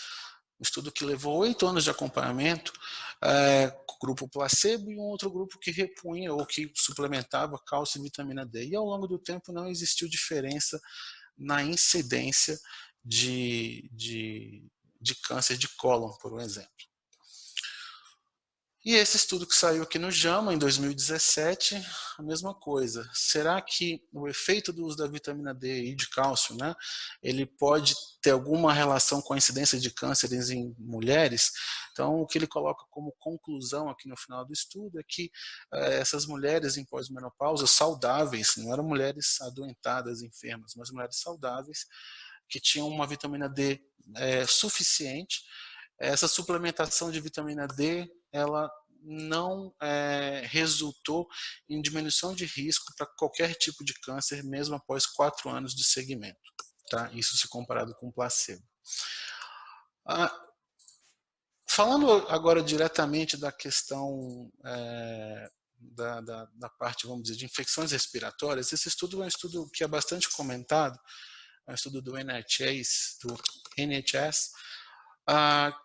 um estudo que levou 8 anos de acompanhamento, grupo placebo e um outro grupo que repunha ou que suplementava cálcio e vitamina D. E ao longo do tempo não existiu diferença na incidência de câncer de cólon, por um exemplo. E esse estudo que saiu aqui no JAMA em 2017, a mesma coisa. Será que o efeito do uso da vitamina D e de cálcio, né, ele pode ter alguma relação com a incidência de cânceres em mulheres? Então, o que ele coloca como conclusão aqui no final do estudo é que essas mulheres em pós-menopausa saudáveis, não eram mulheres adoentadas, enfermas, mas mulheres saudáveis, que tinham uma vitamina D suficiente, essa suplementação de vitamina D, ela não resultou em diminuição de risco para qualquer tipo de câncer, mesmo após 4 anos de segmento. Tá? Isso se comparado com o placebo. Falando agora diretamente da questão da parte, vamos dizer, de infecções respiratórias, esse estudo é um estudo que é bastante comentado, é um estudo do NHS,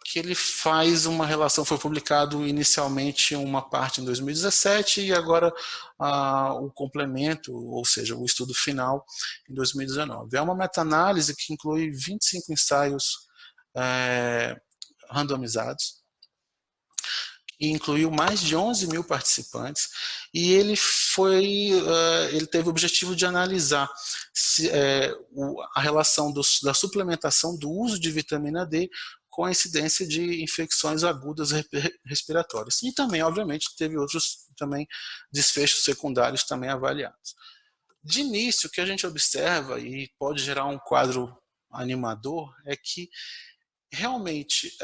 que ele faz uma relação, foi publicado inicialmente uma parte em 2017 e agora o complemento, ou seja, o estudo final em 2019. É uma meta-análise que inclui 25 ensaios randomizados, e incluiu mais de 11 mil participantes, e ele teve o objetivo de analisar a relação da suplementação do uso de vitamina D com a incidência de infecções agudas respiratórias. E também, obviamente, teve outros também desfechos secundários também avaliados. De início, o que a gente observa, e pode gerar um quadro animador, é que realmente,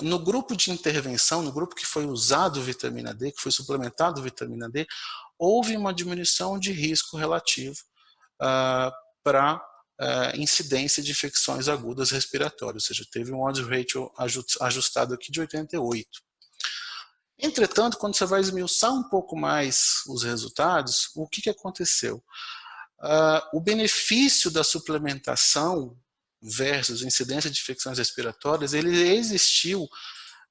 no grupo de intervenção, no grupo que foi usado vitamina D, que foi suplementado vitamina D, houve uma diminuição de risco relativo para incidência de infecções agudas respiratórias, ou seja, teve um odds ratio ajustado aqui de 88. Entretanto, quando você vai esmiuçar um pouco mais os resultados, o que aconteceu? O benefício da suplementação versus incidência de infecções respiratórias, ele existiu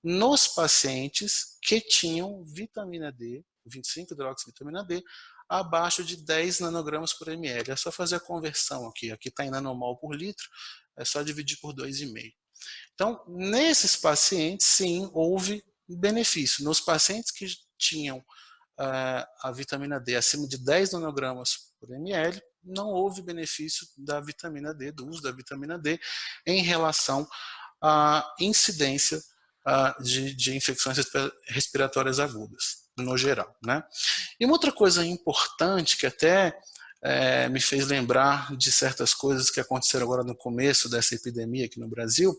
nos pacientes que tinham vitamina D, 25-hidroxivitamina D, abaixo de 10 nanogramas por ml. É só fazer a conversão aqui. Aqui está em nanomol por litro, é só dividir por 2,5. Então, nesses pacientes, sim, houve benefício. Nos pacientes que tinham a vitamina D acima de 10 nanogramas por ml, não houve benefício da vitamina D, do uso da vitamina D, em relação à incidência de infecções respiratórias agudas, no geral. Né? E uma outra coisa importante que até me fez lembrar de certas coisas que aconteceram agora no começo dessa epidemia aqui no Brasil,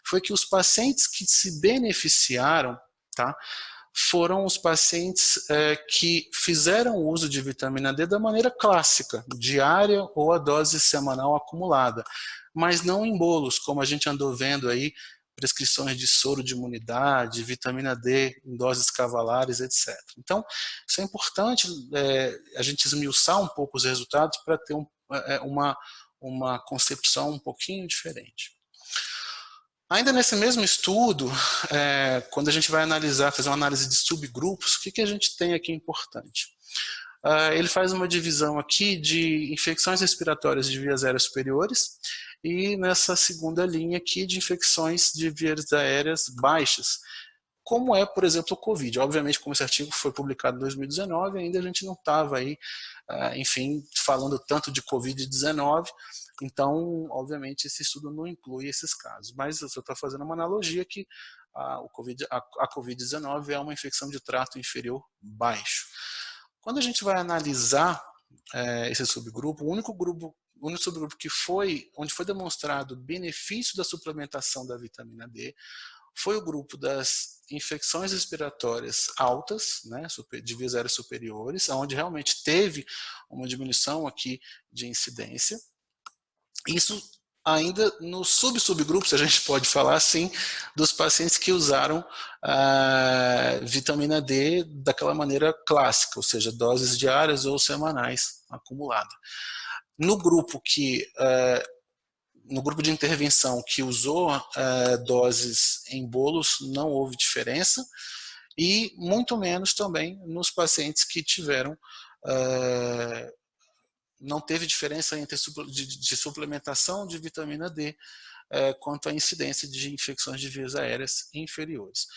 foi que os pacientes que se beneficiaram, tá, foram os pacientes que fizeram uso de vitamina D da maneira clássica, diária ou a dose semanal acumulada, mas não em bolos, como a gente andou vendo aí, prescrições de soro de imunidade, vitamina D em doses cavalares, etc. Então, isso é importante a gente esmiuçar um pouco os resultados para ter uma concepção um pouquinho diferente. Ainda nesse mesmo estudo, quando a gente vai analisar, fazer uma análise de subgrupos, o que a gente tem aqui importante? Ele faz uma divisão aqui de infecções respiratórias de vias aéreas superiores e nessa segunda linha aqui de infecções de vias aéreas baixas, como é, por exemplo, o Covid. Obviamente, como esse artigo foi publicado em 2019, ainda a gente não estava aí, enfim, falando tanto de Covid-19, então, obviamente, esse estudo não inclui esses casos. Mas eu estou fazendo uma analogia que a Covid-19 é uma infecção de trato inferior baixo. Quando a gente vai analisar esse subgrupo, o único subgrupo que onde foi demonstrado benefício da suplementação da vitamina D foi o grupo das infecções respiratórias altas, né, de vias aéreas superiores, onde realmente teve uma diminuição aqui de incidência. Isso ainda no subgrupo, se a gente pode falar assim, dos pacientes que usaram vitamina D daquela maneira clássica, ou seja, doses diárias ou semanais acumuladas. No grupo de intervenção que usou doses em bolos, não houve diferença, e muito menos também nos pacientes que tiveram não teve diferença entre de suplementação de vitamina D quanto à incidência de infecções de vias aéreas inferiores.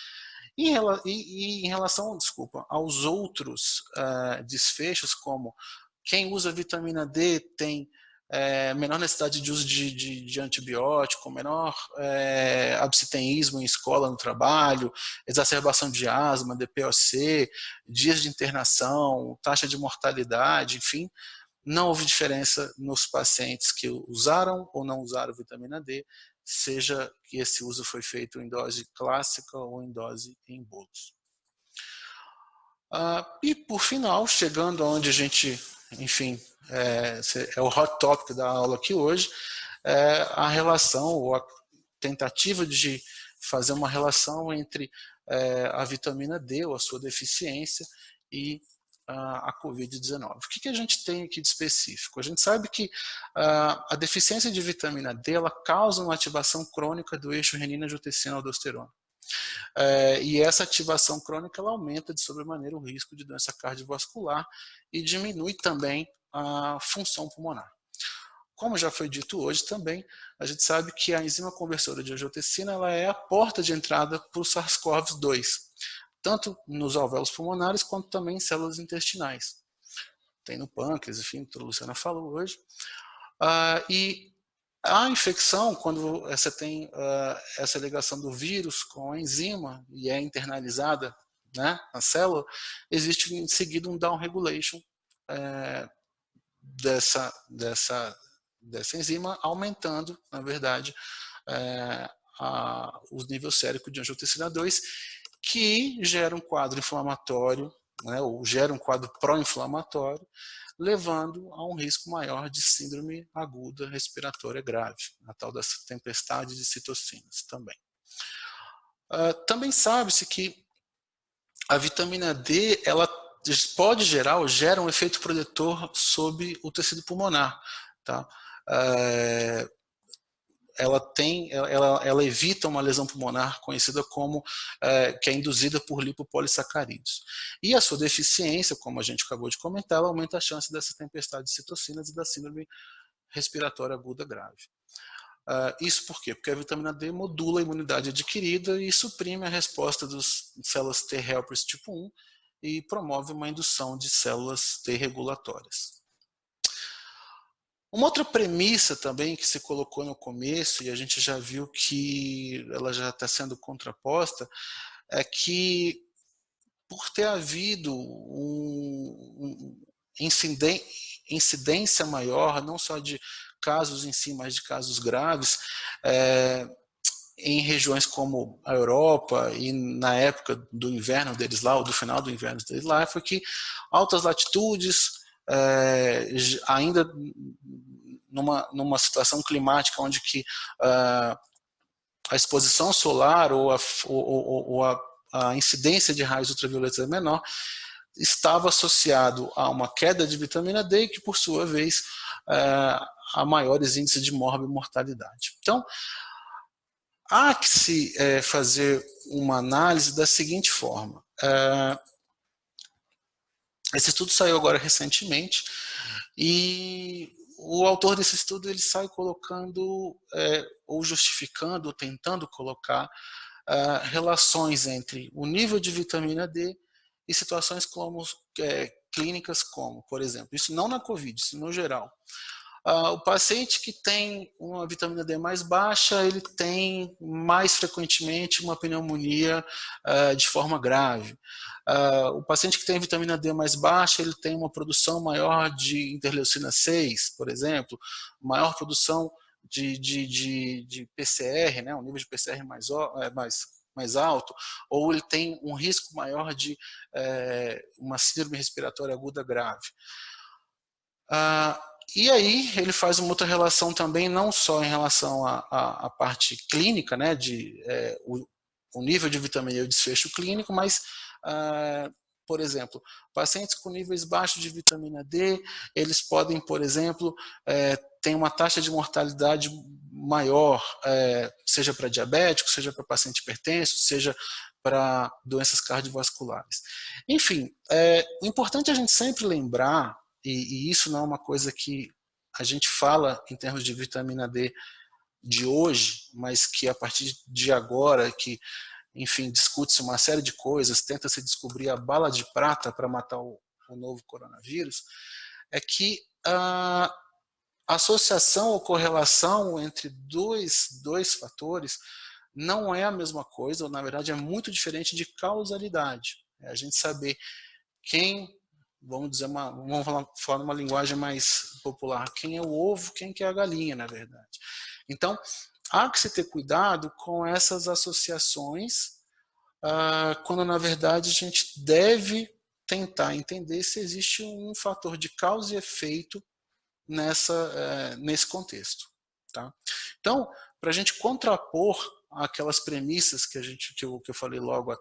E em relação, aos outros desfechos, como quem usa vitamina D tem menor necessidade de uso de antibiótico, menor abstencionismo em escola, no trabalho, exacerbação de asma, DPOC, dias de internação, taxa de mortalidade, enfim, não houve diferença nos pacientes que usaram ou não usaram vitamina D, seja que esse uso foi feito em dose clássica ou em dose em bolos. E por final, chegando aonde a gente, enfim, é o hot topic da aula aqui hoje, a relação ou a tentativa de fazer uma relação entre a vitamina D ou a sua deficiência e a Covid-19. O que a gente tem aqui de específico? A gente sabe que a deficiência de vitamina D ela causa uma ativação crônica do eixo renina-angiotensina-aldosterona. E essa ativação crônica ela aumenta de sobremaneira o risco de doença cardiovascular e diminui também a função pulmonar. Como já foi dito hoje também, a gente sabe que a enzima conversora de angiotensina ela é a porta de entrada para o SARS-CoV-2, tanto nos alvéolos pulmonares quanto também em células intestinais. Tem no pâncreas, enfim, que a Luciana falou hoje. E a infecção, quando você tem essa ligação do vírus com a enzima e é internalizada, né, na célula, existe em seguida um downregulation dessa enzima, aumentando, na verdade, os níveis séricos de angiotensina 2, que gera um quadro inflamatório, né, ou gera um quadro pró-inflamatório, levando a um risco maior de síndrome aguda respiratória grave, a tal da tempestade de citocinas também. Também sabe-se que a vitamina D ela pode gerar ou gera um efeito protetor sobre o tecido pulmonar. Tá? Ela evita uma lesão pulmonar conhecida como que é induzida por lipopolissacarídeos. E a sua deficiência, como a gente acabou de comentar, ela aumenta a chance dessa tempestade de citocinas e da síndrome respiratória aguda grave. Isso por quê? Porque a vitamina D modula a imunidade adquirida e suprime a resposta das células T helpers tipo 1 e promove uma indução de células T regulatórias. Uma outra premissa também que se colocou no começo, e a gente já viu que ela já está sendo contraposta, é que por ter havido incidência maior, não só de casos em si, mas de casos graves, em regiões como a Europa e na época do inverno deles lá, ou do final do inverno deles lá, foi que altas latitudes, ainda numa situação climática onde que a exposição solar ou a incidência de raios ultravioletas é menor, estava associado a uma queda de vitamina D, que por sua vez a maiores índices de morbimortalidade. Então, há que se fazer uma análise da seguinte forma. Esse estudo saiu agora recentemente e o autor desse estudo ele sai colocando, ou justificando, ou tentando colocar relações entre o nível de vitamina D e situações como, clínicas como, por exemplo, isso não na COVID, isso no geral. O paciente que tem uma vitamina D mais baixa, ele tem mais frequentemente uma pneumonia de forma grave. O paciente que tem vitamina D mais baixa, ele tem uma produção maior de interleucina 6, por exemplo, maior produção de PCR, né, um nível de PCR mais alto, ou ele tem um risco maior de uma síndrome respiratória aguda grave. E aí ele faz uma outra relação também, não só em relação à parte clínica, né, o nível de vitamina E e o desfecho clínico, mas, por exemplo, pacientes com níveis baixos de vitamina D, eles podem, por exemplo, ter uma taxa de mortalidade maior, seja para diabético, seja para paciente hipertenso, seja para doenças cardiovasculares. Enfim, o importante é a gente sempre lembrar, e isso não é uma coisa que a gente fala em termos de vitamina D de hoje, mas que a partir de agora, que, enfim, discute-se uma série de coisas, tenta-se descobrir a bala de prata para matar o novo coronavírus, é que a associação ou correlação entre dois fatores não é a mesma coisa, ou na verdade é muito diferente de causalidade. É a gente saber quem, vamos falar numa linguagem mais popular, quem é o ovo, quem que é a galinha, na verdade. Então, há que se ter cuidado com essas associações, quando na verdade a gente deve tentar entender se existe um fator de causa e efeito nesse contexto. Tá? Então, para a gente contrapor aquelas premissas que eu falei logo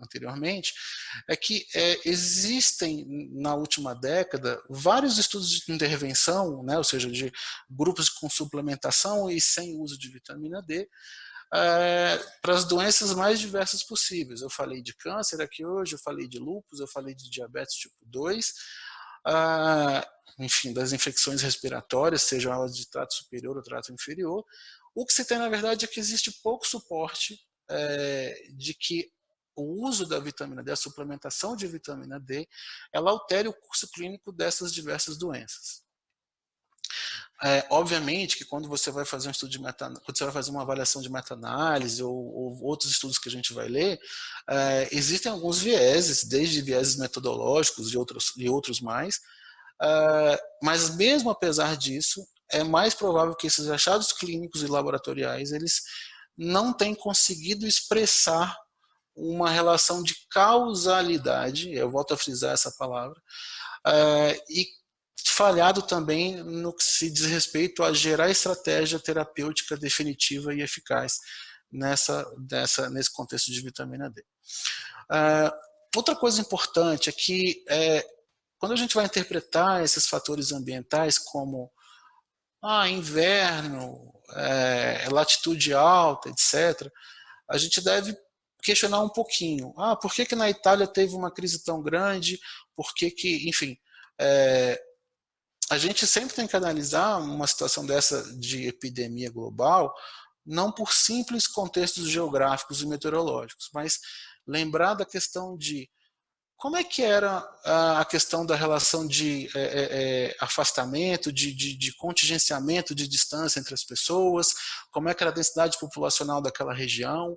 anteriormente, é que existem na última década vários estudos de intervenção, né, ou seja, de grupos com suplementação e sem uso de vitamina D, para as doenças mais diversas possíveis. Eu falei de câncer aqui hoje, eu falei de lúpus, eu falei de diabetes tipo 2, enfim, das infecções respiratórias, sejam elas de trato superior ou trato inferior. O que se tem, na verdade, é que existe pouco suporte de que o uso da vitamina D, a suplementação de vitamina D, ela altere o curso clínico dessas diversas doenças. Obviamente que quando você vai fazer um estudo quando você vai fazer uma avaliação de meta-análise ou outros estudos que a gente vai ler, existem alguns vieses, desde vieses metodológicos e outros mais, mas mesmo apesar disso, é mais provável que esses achados clínicos e laboratoriais eles não tenham conseguido expressar uma relação de causalidade, eu volto a frisar essa palavra, e falhado também no que se diz respeito a gerar estratégia terapêutica definitiva e eficaz nesse contexto de vitamina D. Outra coisa importante é que quando a gente vai interpretar esses fatores ambientais como inverno, latitude alta, etc., a gente deve questionar um pouquinho. Por que na Itália teve uma crise tão grande? Por que, enfim, a gente sempre tem que analisar uma situação dessa de epidemia global, não por simples contextos geográficos e meteorológicos, mas lembrar da questão de como é que era a questão da relação de afastamento, de contingenciamento de distância entre as pessoas, como é que era a densidade populacional daquela região.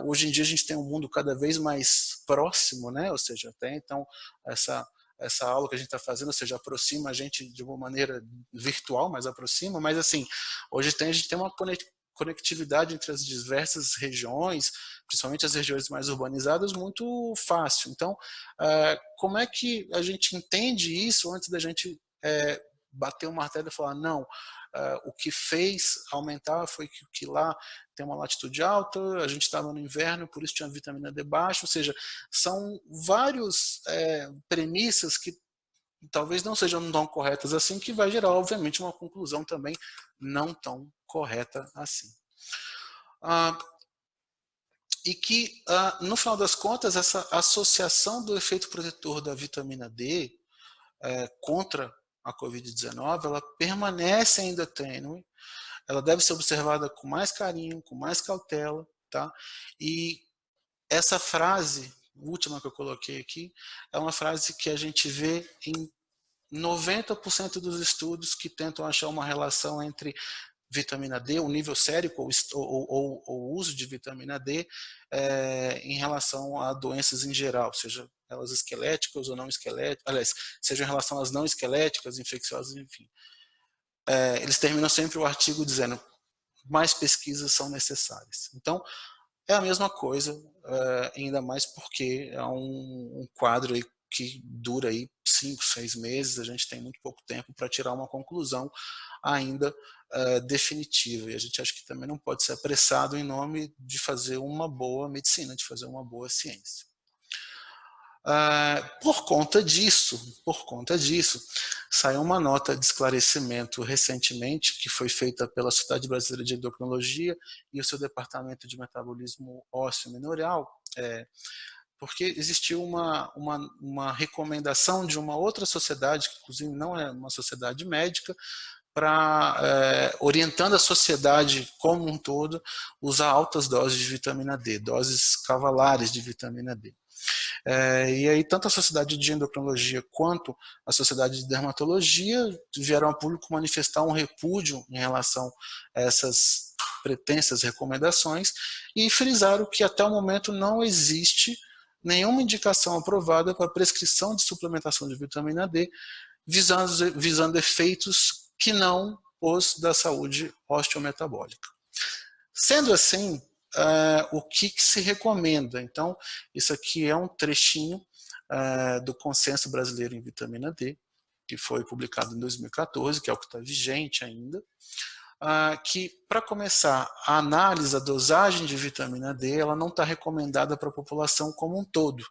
Hoje em dia a gente tem um mundo cada vez mais próximo, né? Ou seja, até então essa aula que a gente está fazendo, ou seja, aproxima a gente de uma maneira virtual, mas aproxima, mas assim, hoje a gente tem uma conectividade entre as diversas regiões, principalmente as regiões mais urbanizadas, muito fácil. Então, como é que a gente entende isso antes da gente bater o martelo e falar, não, o que fez aumentar foi que lá tem uma latitude alta, a gente estava no inverno, por isso tinha vitamina D baixa, ou seja, são vários premissas que talvez não sejam tão corretas assim, que vai gerar, obviamente, uma conclusão também não tão correta assim. E que, no final das contas, essa associação do efeito protetor da vitamina D contra a Covid-19, ela permanece ainda tênue, ela deve ser observada com mais carinho, com mais cautela, tá? E essa frase, última que eu coloquei aqui, é uma frase que a gente vê em 90% dos estudos que tentam achar uma relação entre vitamina D, o nível sérico ou o uso de vitamina D em relação a doenças em geral, seja elas esqueléticas ou não esqueléticas, aliás, seja em relação às não esqueléticas, infecciosas, enfim. Eles terminam sempre o artigo dizendo mais pesquisas são necessárias. Então, é a mesma coisa, ainda mais porque é um quadro aí que dura aí 5, 6 meses, a gente tem muito pouco tempo para tirar uma conclusão ainda definitiva. E a gente acha que também não pode ser apressado em nome de fazer uma boa medicina, de fazer uma boa ciência. Por conta disso, saiu uma nota de esclarecimento recentemente, que foi feita pela Sociedade Brasileira de Endocrinologia e o seu Departamento de Metabolismo Ósseo Mineral, porque existiu uma recomendação de uma outra sociedade, que inclusive não é uma sociedade médica, orientando a sociedade como um todo, usar altas doses de vitamina D, doses cavalares de vitamina D. E aí tanto a Sociedade de Endocrinologia quanto a Sociedade de Dermatologia vieram a público manifestar um repúdio em relação a essas pretensas recomendações e frisaram que até o momento não existe nenhuma indicação aprovada para prescrição de suplementação de vitamina D visando efeitos que não os da saúde osteometabólica. Sendo assim, o que se recomenda? Então, isso aqui é um trechinho do Consenso Brasileiro em Vitamina D, que foi publicado em 2014, que é o que está vigente ainda, que, para começar, a análise, a dosagem de vitamina D, ela não está recomendada para a população como um todo.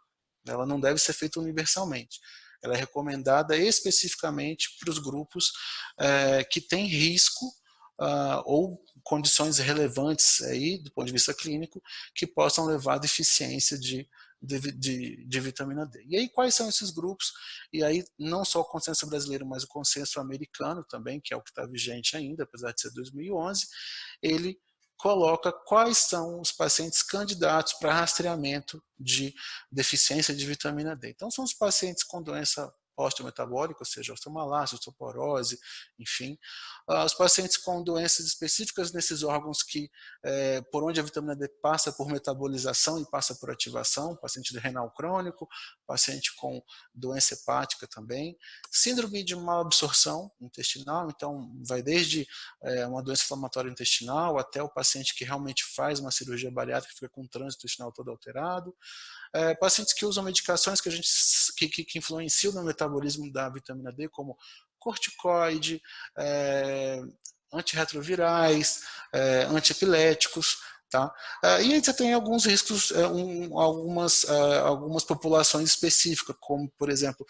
Ela não deve ser feita universalmente. Ela é recomendada especificamente para os grupos que têm risco ou condições relevantes aí, do ponto de vista clínico, que possam levar a deficiência de vitamina D. E aí, quais são esses grupos? E aí, não só o consenso brasileiro, mas o consenso americano também, que é o que está vigente ainda, apesar de ser 2011, ele coloca quais são os pacientes candidatos para rastreamento de deficiência de vitamina D. Então, são os pacientes com doença osteometabólica, ou seja, osteomalase, osteoporose, enfim. Os pacientes com doenças específicas nesses órgãos que, por onde a vitamina D passa por metabolização e passa por ativação, paciente de renal crônico, paciente com doença hepática também, síndrome de má absorção intestinal, então vai desde uma doença inflamatória intestinal até o paciente que realmente faz uma cirurgia bariátrica que fica com o trânsito intestinal todo alterado, pacientes que usam medicações que influenciam no metabolismo da vitamina D, como corticoide, antirretrovirais, antiepiléticos. Tá? E aí você tem alguns riscos, algumas populações específicas, como, por exemplo,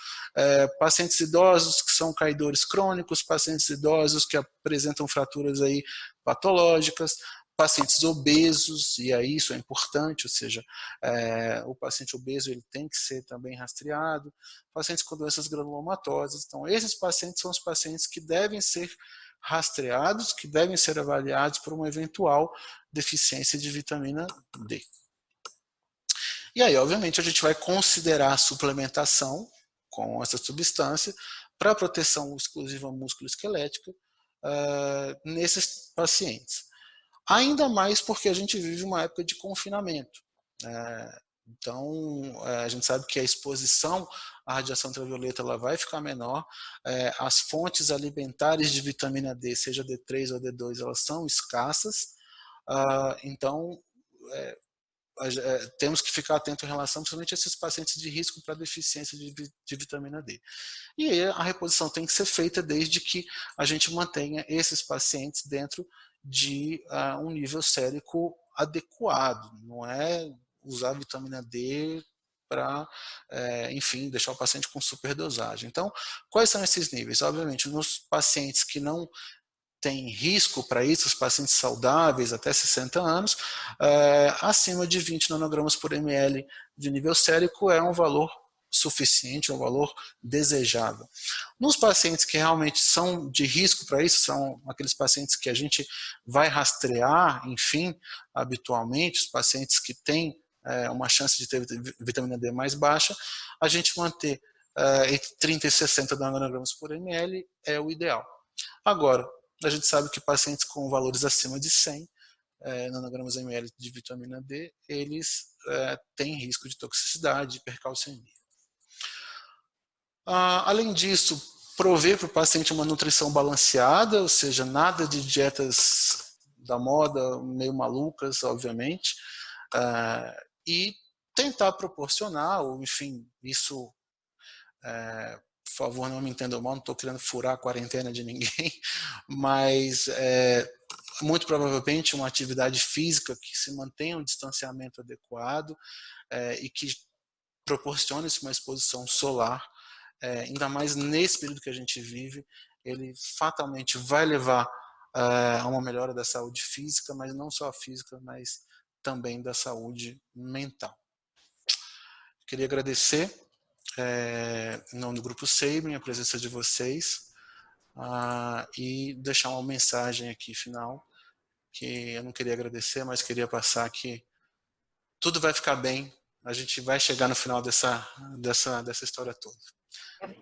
pacientes idosos que são caidores crônicos, pacientes idosos que apresentam fraturas aí patológicas, pacientes obesos, e aí isso é importante, ou seja, o paciente obeso ele tem que ser também rastreado, pacientes com doenças granulomatosas. Então, esses pacientes são os pacientes que devem ser rastreados, que devem ser avaliados por uma eventual deficiência de vitamina D. E aí, obviamente, a gente vai considerar a suplementação com essa substância para proteção exclusiva músculo-esquelética nesses pacientes. Ainda mais porque a gente vive uma época de confinamento. Então, a gente sabe que a exposição à radiação ultravioleta ela vai ficar menor, as fontes alimentares de vitamina D, seja D3 ou D2, elas são escassas, então temos que ficar atento em relação principalmente a esses pacientes de risco para deficiência de vitamina D. E aí a reposição tem que ser feita desde que a gente mantenha esses pacientes dentro de um nível sérico adequado, não é usar vitamina D para, enfim, deixar o paciente com superdosagem. Então, quais são esses níveis? Obviamente, nos pacientes que não têm risco para isso, os pacientes saudáveis até 60 anos, acima de 20 nanogramas por ml de nível sérico é um valor suficiente, é um valor desejável. Nos pacientes que realmente são de risco para isso, são aqueles pacientes que a gente vai rastrear, enfim, habitualmente, os pacientes que têm uma chance de ter vitamina D mais baixa, a gente manter entre 30 e 60 nanogramas por ml é o ideal. Agora, a gente sabe que pacientes com valores acima de 100 nanogramas ml de vitamina D, eles têm risco de toxicidade, hipercalcemia. Além disso, prover para o paciente uma nutrição balanceada, ou seja, nada de dietas da moda, meio malucas, obviamente, e tentar proporcionar, ou enfim, isso, por favor, não me entendam mal, não estou querendo furar a quarentena de ninguém, mas muito provavelmente uma atividade física que se mantenha um distanciamento adequado e que proporcione uma exposição solar, ainda mais nesse período que a gente vive, ele fatalmente vai levar a uma melhora da saúde física, mas não só a física, mas também da saúde mental. Queria agradecer, em nome do Grupo Sabin, a presença de vocês e deixar uma mensagem aqui final, que eu não queria agradecer, mas queria passar que tudo vai ficar bem, a gente vai chegar no final dessa história toda.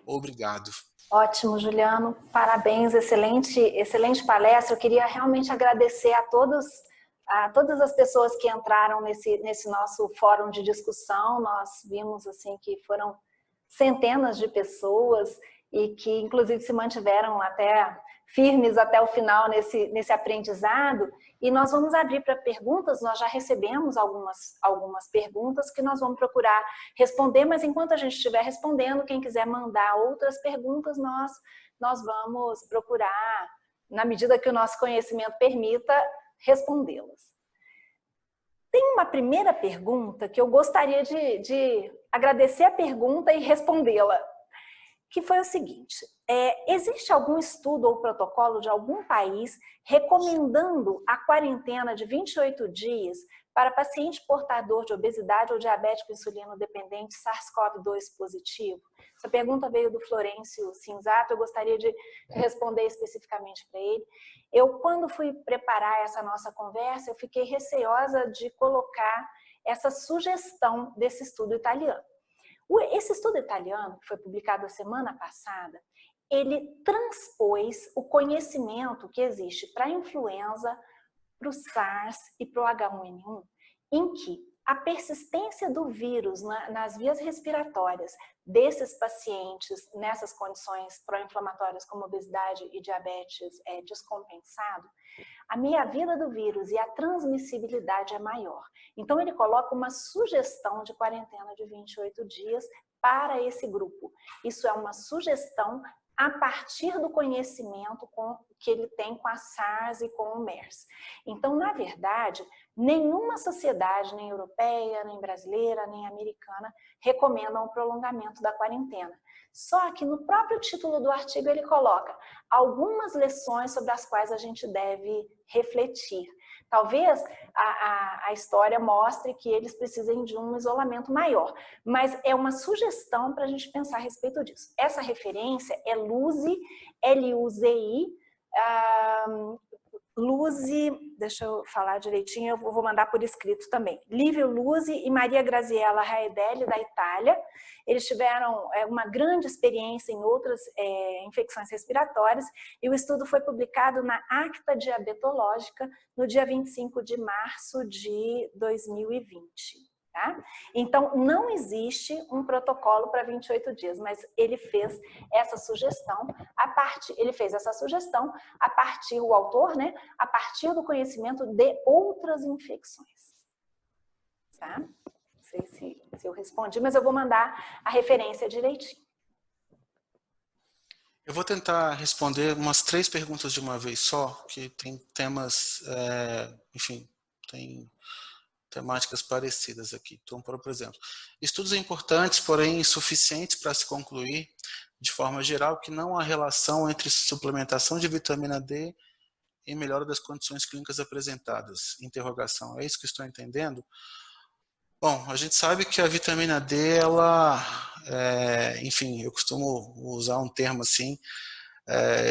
Obrigado. Ótimo, Juliano. Parabéns, excelente palestra. Eu queria realmente agradecer a todas as pessoas que entraram nesse nosso fórum de discussão. Nós vimos assim que foram centenas de pessoas e que inclusive se mantiveram até firmes até o final nesse aprendizado. E nós vamos abrir para perguntas, nós já recebemos algumas perguntas que nós vamos procurar responder, mas enquanto a gente estiver respondendo, quem quiser mandar outras perguntas, nós vamos procurar, na medida que o nosso conhecimento permita, respondê-las. Tem uma primeira pergunta que eu gostaria de agradecer a pergunta e respondê-la, que foi o seguinte: existe algum estudo ou protocolo de algum país recomendando a quarentena de 28 dias para paciente portador de obesidade ou diabético insulino dependente SARS-CoV-2 positivo? Essa pergunta veio do Florencio Cinzato, eu gostaria de responder especificamente para ele. Eu, quando fui preparar essa nossa conversa, eu fiquei receosa de colocar essa sugestão desse estudo italiano. Esse estudo italiano, que foi publicado a semana passada, ele transpôs o conhecimento que existe para a influenza, para o SARS e para o H1N1, em que a persistência do vírus nas vias respiratórias desses pacientes nessas condições pró-inflamatórias como obesidade e diabetes descompensado, a meia-vida do vírus e a transmissibilidade é maior. Então ele coloca uma sugestão de quarentena de 28 dias para esse grupo. Isso é uma sugestão a partir do conhecimento que ele tem com a SARS e com o MERS. Então, na verdade, nenhuma sociedade, nem europeia, nem brasileira, nem americana, recomendam o prolongamento da quarentena. Só que no próprio título do artigo ele coloca algumas lições sobre as quais a gente deve refletir. Talvez a história mostre que eles precisem de um isolamento maior, mas é uma sugestão para a gente pensar a respeito disso. Essa referência é LUZI, L-U-Z-I, LUZI, deixa eu falar direitinho, eu vou mandar por escrito também. Lívio LUZI e Maria Graziella Raedelli, da Itália. Eles tiveram uma grande experiência em outras infecções respiratórias e o estudo foi publicado na Acta Diabetológica no dia 25 de março de 2020. Tá? Então, não existe um protocolo para 28 dias, mas ele fez essa sugestão, a partir, o autor, né, a partir do conhecimento de outras infecções. Tá? Não sei se eu respondi, mas eu vou mandar a referência direitinho. Eu vou tentar responder umas 3 perguntas de uma vez só, que tem temas, enfim, tem temáticas parecidas aqui. Então, por exemplo, estudos importantes, porém insuficientes para se concluir, de forma geral, que não há relação entre suplementação de vitamina D e melhora das condições clínicas apresentadas. Interrogação, é isso que estou entendendo? Bom, a gente sabe que a vitamina D, ela, enfim, eu costumo usar um termo assim,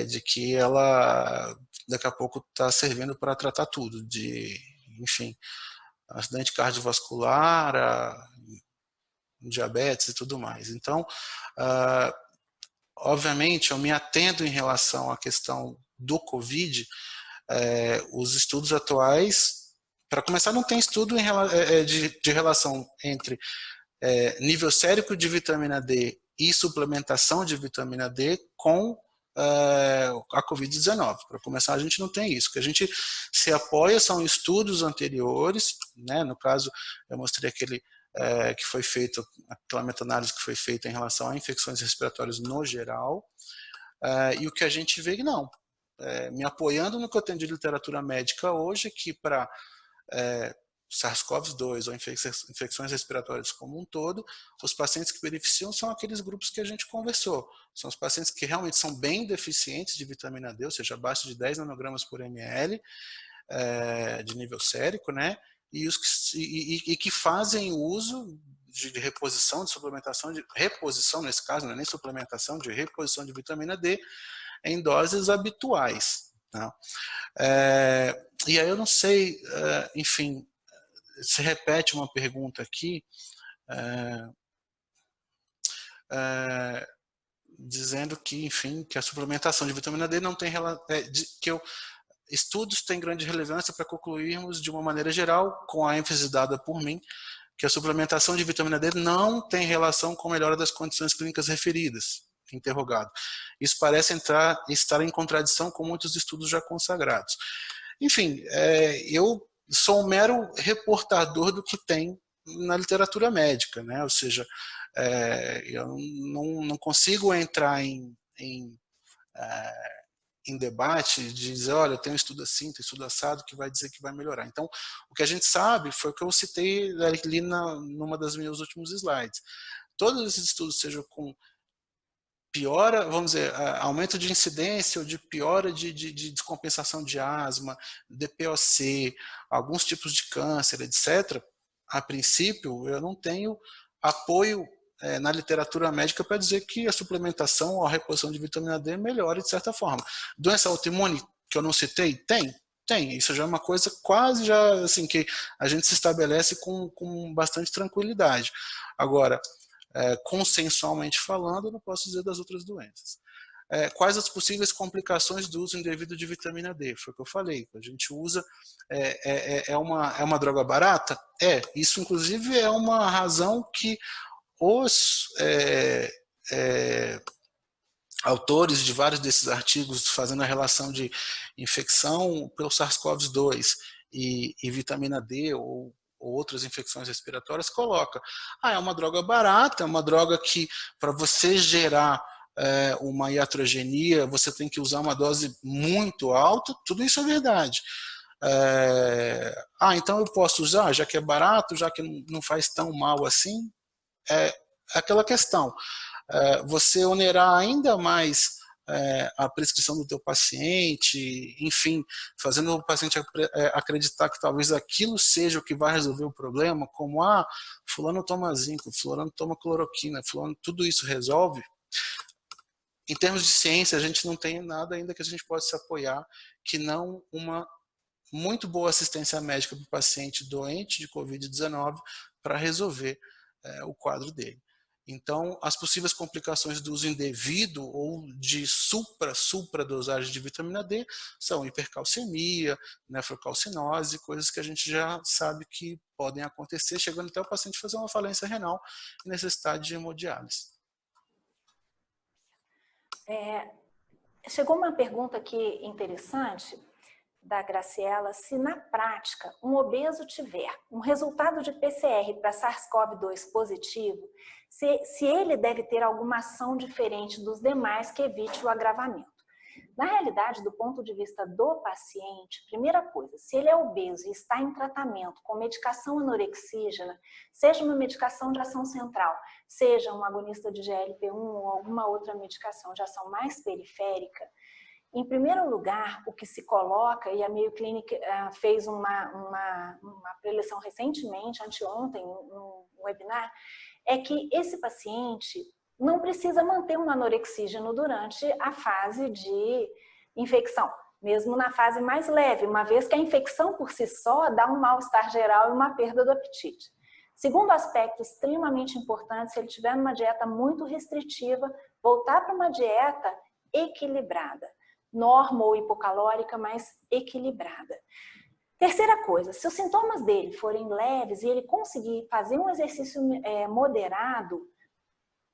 de que ela daqui a pouco está servindo para tratar tudo, de, enfim, acidente cardiovascular, diabetes e tudo mais. Então, obviamente, eu me atendo em relação à questão do COVID, os estudos atuais, para começar, não tem estudo de relação entre nível sérico de vitamina D e suplementação de vitamina D com a Covid-19. Para começar, a gente não tem isso. O que a gente se apoia são estudos anteriores, né? No caso, eu mostrei aquele que foi feito, aquela meta-análise que foi feita em relação a infecções respiratórias no geral, e o que a gente vê que não. Me apoiando no que eu tenho de literatura médica hoje, que para SARS-CoV-2 ou infecções respiratórias como um todo, os pacientes que beneficiam são aqueles grupos que a gente conversou. São os pacientes que realmente são bem deficientes de vitamina D, ou seja, abaixo de 10 nanogramas por ml de nível sérico, né? E que fazem uso de reposição, de suplementação, de reposição, nesse caso, não é nem suplementação, de reposição de vitamina D em doses habituais. Tá? E aí eu não sei, enfim, se repete uma pergunta aqui, dizendo que, enfim, que a suplementação de vitamina D não tem estudos têm grande relevância para concluirmos de uma maneira geral, com a ênfase dada por mim, que a suplementação de vitamina D não tem relação com a melhora das condições clínicas referidas. Interrogado. Isso parece estar em contradição com muitos estudos já consagrados. Enfim, eu sou um mero reportador do que tem na literatura médica, né? Ou seja, eu não consigo entrar em debate de dizer, olha, tem um estudo assim, tem um estudo assado que vai dizer que vai melhorar. Então, o que a gente sabe foi o que eu citei ali numa das meus últimos slides. Todos esses estudos, seja com piora, vamos dizer, aumento de incidência ou de piora de descompensação de asma, DPOC, alguns tipos de câncer, etc., a princípio, eu não tenho apoio na literatura médica para dizer que a suplementação ou a reposição de vitamina D melhora de certa forma. Doença autoimune, que eu não citei? Tem. Isso já é uma coisa quase já assim que a gente se estabelece com bastante tranquilidade. Agora, consensualmente falando, eu não posso dizer das outras doenças. Quais as possíveis complicações do uso indevido de vitamina D? Foi o que eu falei. A gente usa, é uma droga barata? Isso inclusive é uma razão que os autores de vários desses artigos fazendo a relação de infecção pelo SARS-CoV-2 e vitamina D ou outras infecções respiratórias, coloca. É uma droga barata, é uma droga que, para você gerar uma iatrogenia, você tem que usar uma dose muito alta, tudo isso é verdade. Então eu posso usar, já que é barato, já que não faz tão mal assim? Aquela questão. Você onerar ainda mais a prescrição do teu paciente, enfim, fazendo o paciente acreditar que talvez aquilo seja o que vai resolver o problema, como fulano toma zinco, fulano toma cloroquina, fulano, tudo isso resolve. Em termos de ciência, a gente não tem nada ainda que a gente possa se apoiar que não uma muito boa assistência médica para o paciente doente de Covid-19 para resolver o quadro dele. Então, as possíveis complicações do uso indevido ou de supradosagem de vitamina D são hipercalcemia, nefrocalcinose, coisas que a gente já sabe que podem acontecer, chegando até o paciente fazer uma falência renal e necessidade de hemodiálise. Chegou uma pergunta aqui interessante da Graciela: se na prática um obeso tiver um resultado de PCR para SARS-CoV-2 positivo, se ele deve ter alguma ação diferente dos demais que evite o agravamento. Na realidade, do ponto de vista do paciente, primeira coisa, se ele é obeso e está em tratamento com medicação anorexígena, seja uma medicação de ação central, seja um agonista de GLP-1 ou alguma outra medicação de ação mais periférica, em primeiro lugar, o que se coloca, e a Mayo Clinic fez uma preleção recentemente, anteontem, no webinar, é que esse paciente não precisa manter um anorexígeno durante a fase de infecção, mesmo na fase mais leve, uma vez que a infecção por si só dá um mal-estar geral e uma perda do apetite. Segundo aspecto extremamente importante, se ele tiver uma dieta muito restritiva, voltar para uma dieta equilibrada. Norma ou hipocalórica, mas equilibrada. Terceira coisa, se os sintomas dele forem leves e ele conseguir fazer um exercício moderado,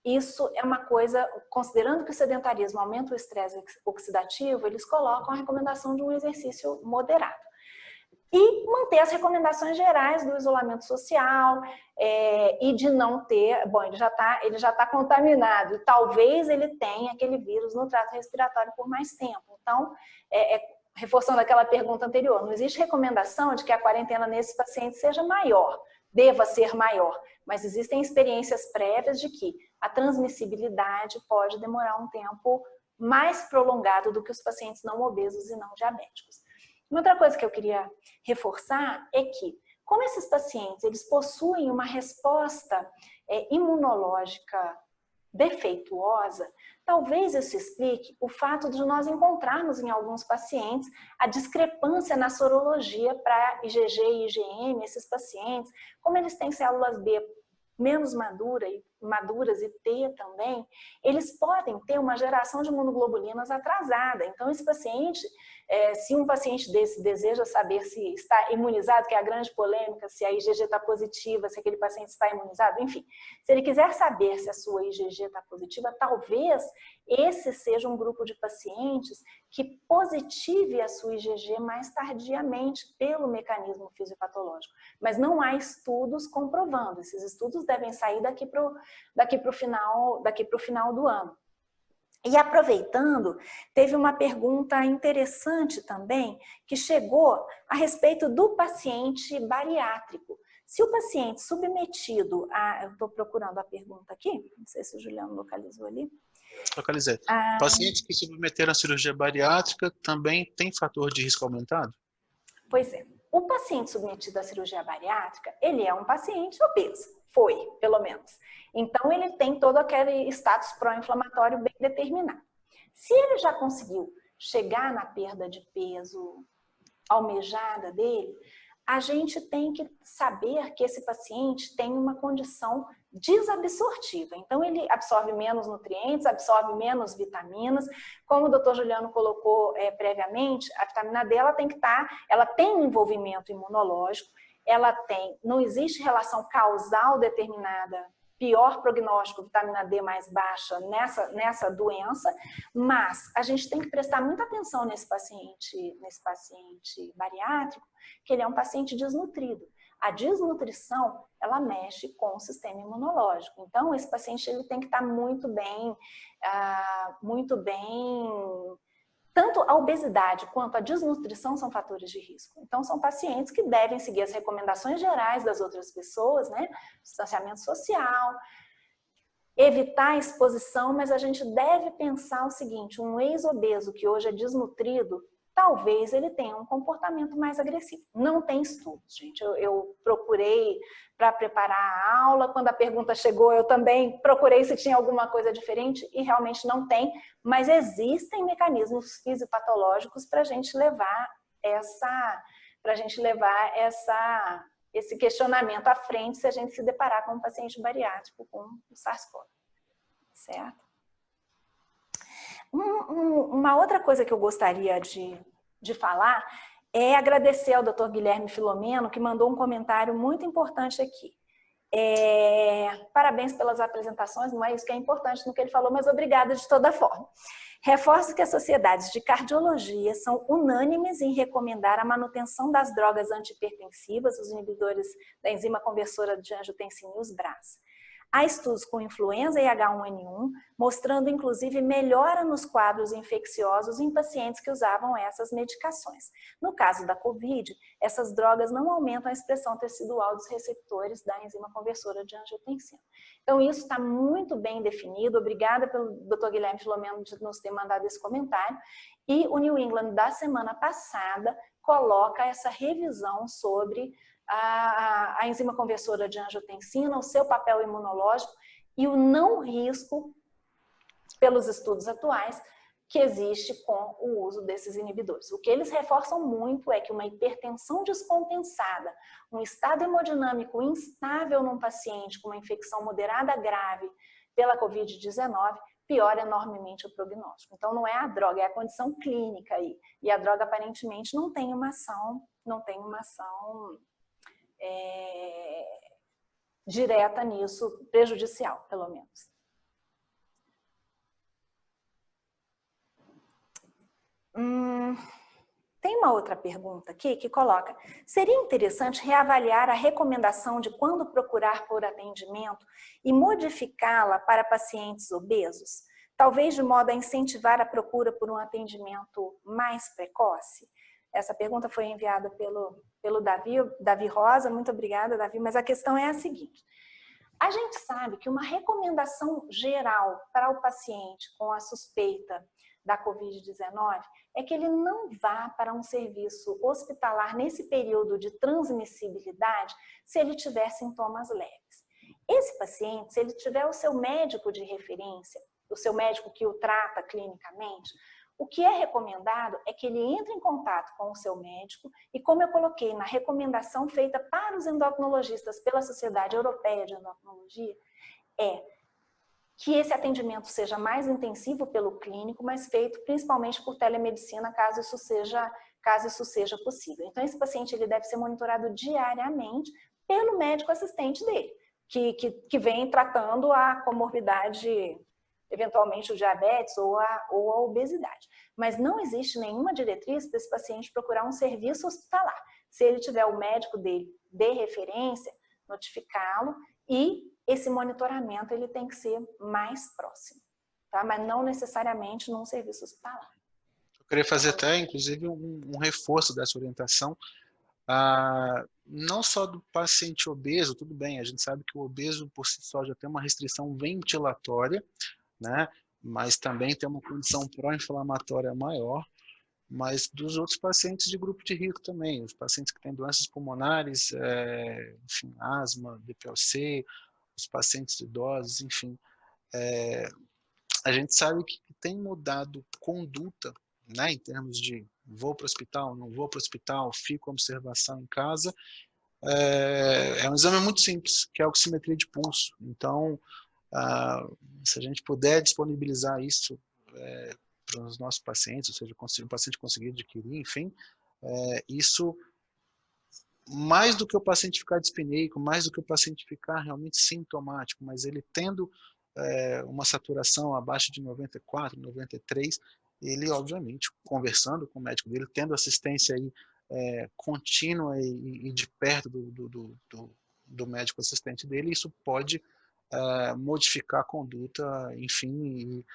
isso é uma coisa, considerando que o sedentarismo aumenta o estresse oxidativo, eles colocam a recomendação de um exercício moderado. E manter as recomendações gerais do isolamento social e de não ter, bom, ele já tá contaminado e talvez ele tenha aquele vírus no trato respiratório por mais tempo. Então, reforçando aquela pergunta anterior, não existe recomendação de que a quarentena nesses pacientes seja maior, deva ser maior, mas existem experiências prévias de que a transmissibilidade pode demorar um tempo mais prolongado do que os pacientes não obesos e não diabéticos. Uma outra coisa que eu queria reforçar é que, como esses pacientes eles possuem uma resposta imunológica defeituosa, talvez isso explique o fato de nós encontrarmos em alguns pacientes a discrepância na sorologia para IgG e IgM. Esses pacientes, como eles têm células B menos maduras e T também, eles podem ter uma geração de imunoglobulinas atrasada. Então, esse paciente, se um paciente desse deseja saber se está imunizado, que é a grande polêmica, se a IgG está positiva, se aquele paciente está imunizado, enfim, se ele quiser saber se a sua IgG está positiva, talvez esse seja um grupo de pacientes que positive a sua IgG mais tardiamente pelo mecanismo fisiopatológico. Mas não há estudos comprovando. Esses estudos devem sair daqui para o final do ano. E aproveitando, teve uma pergunta interessante também que chegou a respeito do paciente bariátrico. Se o paciente submetido a... Eu estou procurando a pergunta aqui, não sei se o Juliano localizou ali. Localizei. Pacientes que submeteram a cirurgia bariátrica também tem fator de risco aumentado? Pois é. O paciente submetido à cirurgia bariátrica, ele é um paciente obeso. Foi, pelo menos. Então, ele tem todo aquele status pró-inflamatório bem determinado. Se ele já conseguiu chegar na perda de peso almejada dele, a gente tem que saber que esse paciente tem uma condição desabsortiva. Então, ele absorve menos nutrientes, absorve menos vitaminas. Como o Dr. Juliano colocou previamente, a vitamina D ela tem um envolvimento imunológico, não existe relação causal determinada, pior prognóstico, vitamina D mais baixa nessa doença, mas a gente tem que prestar muita atenção nesse paciente bariátrico, que ele é um paciente desnutrido. A desnutrição, ela mexe com o sistema imunológico. Então, esse paciente ele tem que estar muito bem, tanto a obesidade quanto a desnutrição são fatores de risco. Então, são pacientes que devem seguir as recomendações gerais das outras pessoas, né? Distanciamento social, evitar a exposição, mas a gente deve pensar o seguinte, um ex-obeso que hoje é desnutrido, talvez ele tenha um comportamento mais agressivo. Não tem estudos, gente. Eu procurei para preparar a aula, quando a pergunta chegou, eu também procurei se tinha alguma coisa diferente e realmente não tem, mas existem mecanismos fisiopatológicos para a gente levar essa esse questionamento à frente se a gente se deparar com um paciente bariátrico com o SARS-CoV, certo? Uma outra coisa que eu gostaria de falar é agradecer ao Dr. Guilherme Filomeno, que mandou um comentário muito importante aqui. Parabéns pelas apresentações, não é isso que é importante no que ele falou, mas obrigada de toda forma. Reforço que as sociedades de cardiologia são unânimes em recomendar a manutenção das drogas antihipertensivas, os inibidores da enzima conversora de angiotensina e os BRAs. Há estudos com influenza e H1N1, mostrando inclusive melhora nos quadros infecciosos em pacientes que usavam essas medicações. No caso da COVID, essas drogas não aumentam a expressão tecidual dos receptores da enzima conversora de angiotensina. Então isso está muito bem definido, obrigada pelo Dr. Guilherme Filomeno de nos ter mandado esse comentário. E o New England da semana passada coloca essa revisão sobre a enzima conversora de angiotensina, o seu papel imunológico e o não risco, pelos estudos atuais, que existe com o uso desses inibidores. O que eles reforçam muito é que uma hipertensão descompensada, um estado hemodinâmico instável num paciente com uma infecção moderada grave pela COVID-19 piora enormemente o prognóstico. Então não é a droga, é a condição clínica aí. E a droga aparentemente não tem uma ação direta nisso, prejudicial, pelo menos. Tem uma outra pergunta aqui que coloca: seria interessante reavaliar a recomendação de quando procurar por atendimento e modificá-la para pacientes obesos? Talvez de modo a incentivar a procura por um atendimento mais precoce? Essa pergunta foi enviada pelo Davi Rosa, muito obrigada, Davi, mas a questão é a seguinte: a gente sabe que uma recomendação geral para o paciente com a suspeita da COVID-19 é que ele não vá para um serviço hospitalar nesse período de transmissibilidade se ele tiver sintomas leves. Esse paciente, se ele tiver o seu médico de referência, o seu médico que o trata clinicamente, o que é recomendado é que ele entre em contato com o seu médico e, como eu coloquei na recomendação feita para os endocrinologistas pela Sociedade Europeia de Endocrinologia, é que esse atendimento seja mais intensivo pelo clínico, mas feito principalmente por telemedicina, caso isso seja possível. Então, esse paciente ele deve ser monitorado diariamente pelo médico assistente dele, que vem tratando a comorbidade, eventualmente o diabetes ou a obesidade. Mas não existe nenhuma diretriz para esse paciente procurar um serviço hospitalar. Se ele tiver o médico dele de referência, notificá-lo, e esse monitoramento ele tem que ser mais próximo, tá? Mas não necessariamente num serviço hospitalar. Eu queria fazer até, inclusive, um reforço dessa orientação, não só do paciente obeso, tudo bem, a gente sabe que o obeso por si só já tem uma restrição ventilatória, né? Mas também tem uma condição pró-inflamatória maior, mas dos outros pacientes de grupo de risco também, os pacientes que têm doenças pulmonares, enfim, asma, DPLC, os pacientes idosos, enfim, a gente sabe que tem mudado conduta, né, em termos de vou para o hospital, não vou para o hospital, fico observação em casa, é um exame muito simples, que é a oximetria de pulso. Então, se a gente puder disponibilizar isso para os nossos pacientes, ou seja, o paciente conseguir adquirir, enfim, isso, mais do que o paciente ficar dispneico, mais do que o paciente ficar realmente sintomático, mas ele tendo uma saturação abaixo de 94, 93, ele, obviamente, conversando com o médico dele, tendo assistência aí, contínua e de perto do médico assistente dele, isso pode modificar a conduta, enfim, e,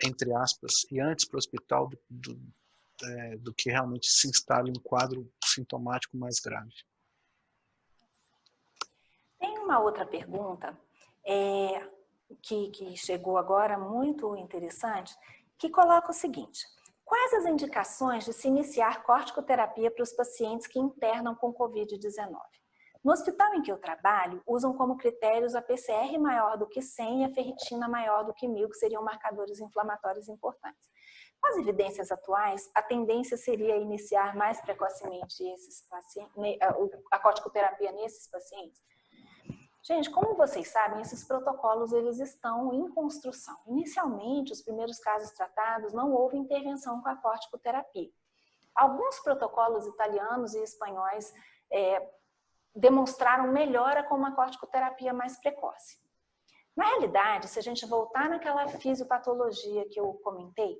entre aspas, e antes para o hospital do que realmente se instale um quadro sintomático mais grave. Tem uma outra pergunta que chegou agora, muito interessante, que coloca o seguinte: quais as indicações de se iniciar corticoterapia para os pacientes que internam com COVID-19? No hospital em que eu trabalho, usam como critérios a PCR maior do que 100 e a ferritina maior do que 1000, que seriam marcadores inflamatórios importantes. Com as evidências atuais, a tendência seria iniciar mais precocemente a corticoterapia nesses pacientes? Gente, como vocês sabem, esses protocolos eles estão em construção. Inicialmente, os primeiros casos tratados não houve intervenção com a corticoterapia. Alguns protocolos italianos e espanhóis demonstraram melhora com uma corticoterapia mais precoce. Na realidade, se a gente voltar naquela fisiopatologia que eu comentei,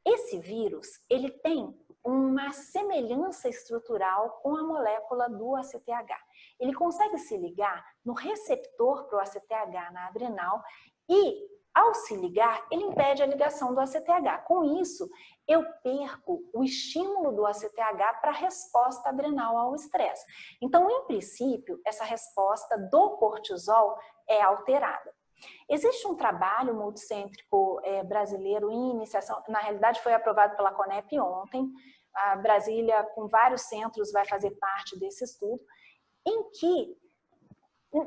esse vírus ele tem uma semelhança estrutural com a molécula do ACTH. Ele consegue se ligar no receptor para o ACTH na adrenal e, ao se ligar, ele impede a ligação do ACTH. Com isso, eu perco o estímulo do ACTH para a resposta adrenal ao estresse. Então, em princípio, essa resposta do cortisol é alterada. Existe um trabalho multicêntrico brasileiro em iniciação, na realidade foi aprovado pela Conep ontem, a Brasília com vários centros vai fazer parte desse estudo, em que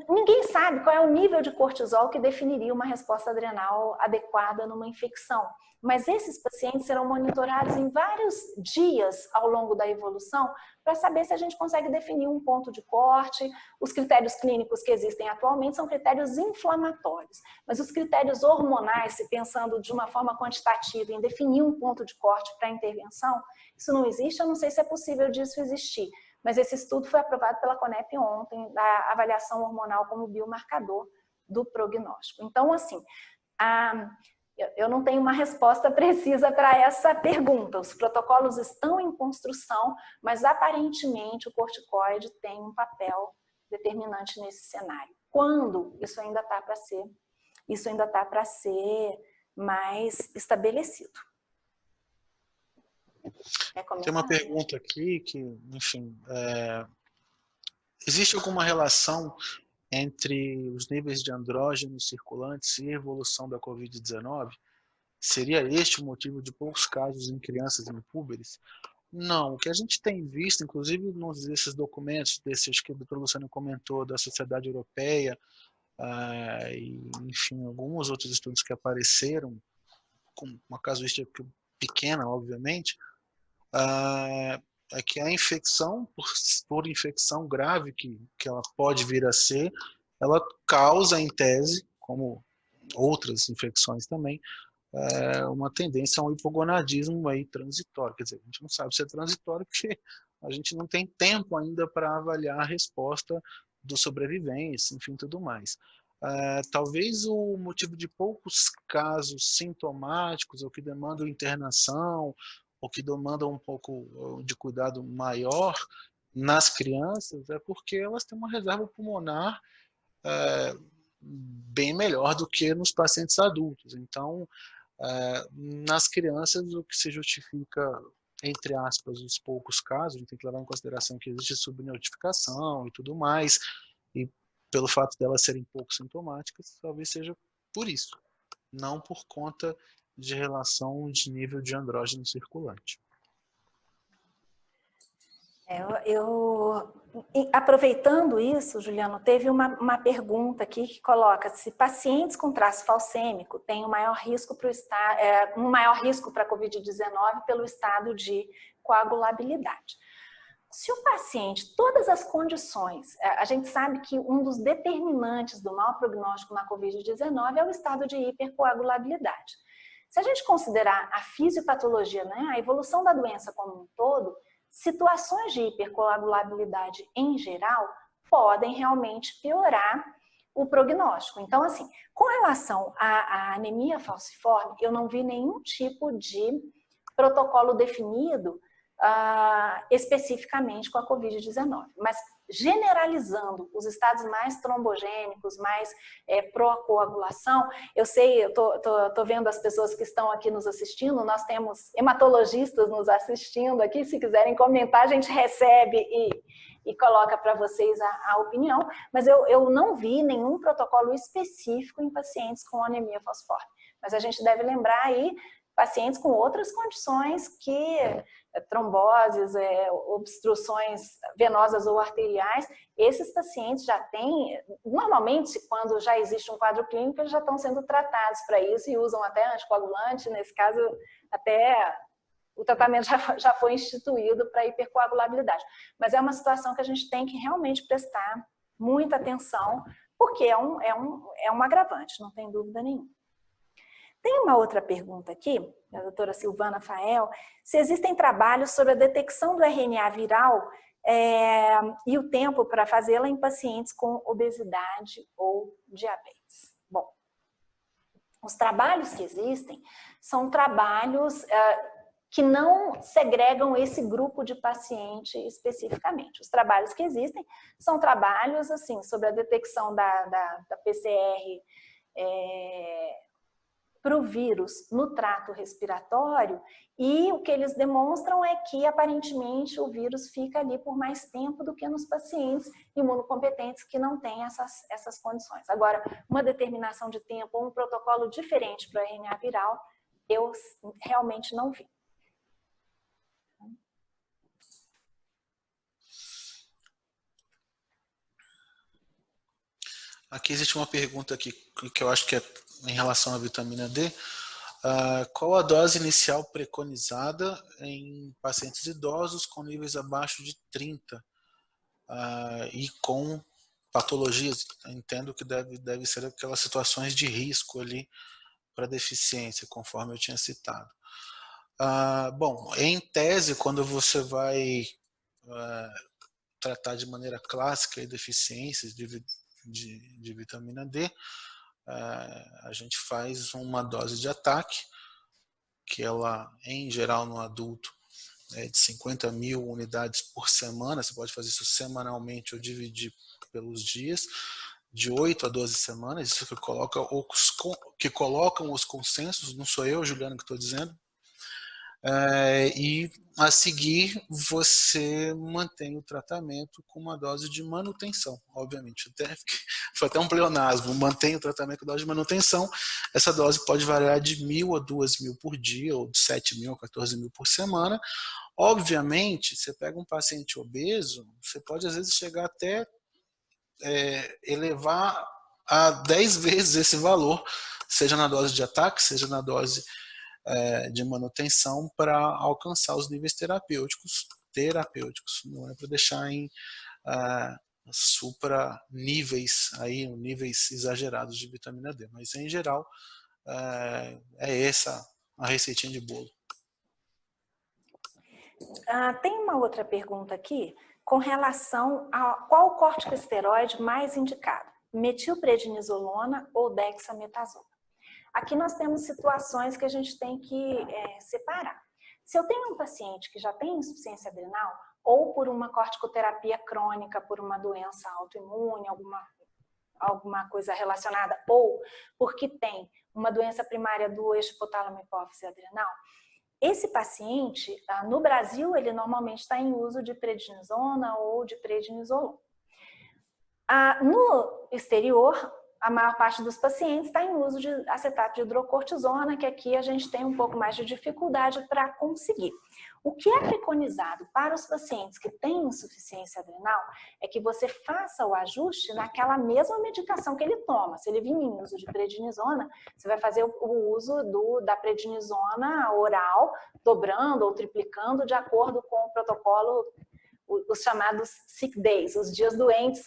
ninguém sabe qual é o nível de cortisol que definiria uma resposta adrenal adequada numa infecção. Mas esses pacientes serão monitorados em vários dias ao longo da evolução para saber se a gente consegue definir um ponto de corte. Os critérios clínicos que existem atualmente são critérios inflamatórios. Mas os critérios hormonais, se pensando de uma forma quantitativa em definir um ponto de corte para a intervenção, isso não existe, eu não sei se é possível disso existir. Mas esse estudo foi aprovado pela Conep ontem, da avaliação hormonal como biomarcador do prognóstico. Então, assim, eu não tenho uma resposta precisa para essa pergunta. Os protocolos estão em construção, mas aparentemente o corticoide tem um papel determinante nesse cenário. Quando? Isso ainda está para ser mais estabelecido. Tem uma pergunta aqui que, enfim, existe alguma relação entre os níveis de andrógenos circulantes e a evolução da Covid-19? Seria este o motivo de poucos casos em crianças e em púberes? Não, o que a gente tem visto, inclusive nesses documentos, acho que o Dr. Luciano comentou, da Sociedade Europeia, e, enfim, alguns outros estudos que apareceram, com uma casuística pequena, obviamente, é que a infecção, por infecção grave que ela pode vir a ser, ela causa, em tese, como outras infecções também, uma tendência a um hipogonadismo aí transitório. Quer dizer, a gente não sabe se é transitório porque a gente não tem tempo ainda para avaliar a resposta dos sobreviventes, enfim, tudo mais. Talvez o motivo de poucos casos sintomáticos ou que demandam internação ou que demandam um pouco de cuidado maior nas crianças é porque elas têm uma reserva pulmonar bem melhor do que nos pacientes adultos. Então, nas crianças, o que se justifica, entre aspas, os poucos casos, a gente tem que levar em consideração que existe subnotificação e tudo mais, e pelo fato delas serem pouco sintomáticas, talvez seja por isso, não por conta de relação de nível de andrógeno circulante. Aproveitando isso, Juliano, teve uma pergunta aqui que coloca se pacientes com traço falcêmico têm um maior risco para a Covid-19 pelo estado de coagulabilidade. Se o paciente, todas as condições, a gente sabe que um dos determinantes do mau prognóstico na Covid-19 é o estado de hipercoagulabilidade. Se a gente considerar a fisiopatologia, né, a evolução da doença como um todo, situações de hipercoagulabilidade em geral podem realmente piorar o prognóstico. Então, assim, com relação à anemia falciforme, eu não vi nenhum tipo de protocolo definido especificamente com a Covid-19, mas generalizando os estados mais trombogênicos, mais pró-coagulação, eu sei, eu tô vendo as pessoas que estão aqui nos assistindo, nós temos hematologistas nos assistindo aqui, se quiserem comentar, a gente recebe e coloca para vocês a opinião, mas eu não vi nenhum protocolo específico em pacientes com anemia falciforme, mas a gente deve lembrar aí pacientes com outras condições que tromboses, obstruções venosas ou arteriais. Esses pacientes já têm, normalmente, quando já existe um quadro clínico, eles já estão sendo tratados para isso e usam até anticoagulante, nesse caso, até o tratamento já foi instituído para hipercoagulabilidade. Mas é uma situação que a gente tem que realmente prestar muita atenção, porque é um agravante, não tem dúvida nenhuma. Tem uma outra pergunta aqui, da doutora Silvana Fael, se existem trabalhos sobre a detecção do RNA viral e o tempo para fazê-la em pacientes com obesidade ou diabetes. Bom, os trabalhos que existem são trabalhos que não segregam esse grupo de paciente especificamente. Os trabalhos que existem são trabalhos assim, sobre a detecção da PCR para o vírus no trato respiratório, e o que eles demonstram é que, aparentemente, o vírus fica ali por mais tempo do que nos pacientes imunocompetentes que não têm essas condições. Agora, uma determinação de tempo ou um protocolo diferente para o RNA viral, eu realmente não vi. Aqui existe uma pergunta aqui que eu acho que é em relação à vitamina D. Qual a dose inicial preconizada em pacientes idosos com níveis abaixo de 30 e com patologias? Entendo que deve ser aquelas situações de risco ali para deficiência, conforme eu tinha citado. Bom, em tese, quando você vai tratar de maneira clássica deficiências de vitamina D, a gente faz uma dose de ataque, que ela, em geral, no adulto, é de 50 mil unidades por semana. Você pode fazer isso semanalmente ou dividir pelos dias, de 8 a 12 semanas. Isso que colocam os consensos, não sou eu, Juliano, que estou dizendo. E a seguir você mantém o tratamento com uma dose de manutenção, obviamente, foi até um pleonasmo, mantém o tratamento com dose de manutenção. Essa dose pode variar de 1.000 a 2.000 por dia, ou de 7.000 a 14.000 por semana. Obviamente, você pega um paciente obeso, você pode às vezes chegar até elevar a 10 vezes esse valor, seja na dose de ataque, seja na dose de manutenção, para alcançar os níveis terapêuticos, não é para deixar em supra níveis, níveis exagerados de vitamina D, mas em geral é essa a receitinha de bolo. Tem uma outra pergunta aqui com relação a qual corticosteroide mais indicado, metilprednisolona ou dexametasona. Aqui nós temos situações que a gente tem que separar. Se eu tenho um paciente que já tem insuficiência adrenal, ou por uma corticoterapia crônica, por uma doença autoimune, alguma coisa relacionada, ou porque tem uma doença primária do eixo hipotálamo-hipófise adrenal, esse paciente, no Brasil, ele normalmente está em uso de prednisona ou de prednisolona. No exterior, a maior parte dos pacientes está em uso de acetato de hidrocortisona, que aqui a gente tem um pouco mais de dificuldade para conseguir. O que é preconizado para os pacientes que têm insuficiência adrenal é que você faça o ajuste naquela mesma medicação que ele toma. Se ele vir em uso de prednisona, você vai fazer o uso da prednisona oral, dobrando ou triplicando de acordo com o protocolo, os chamados sick days, os dias doentes,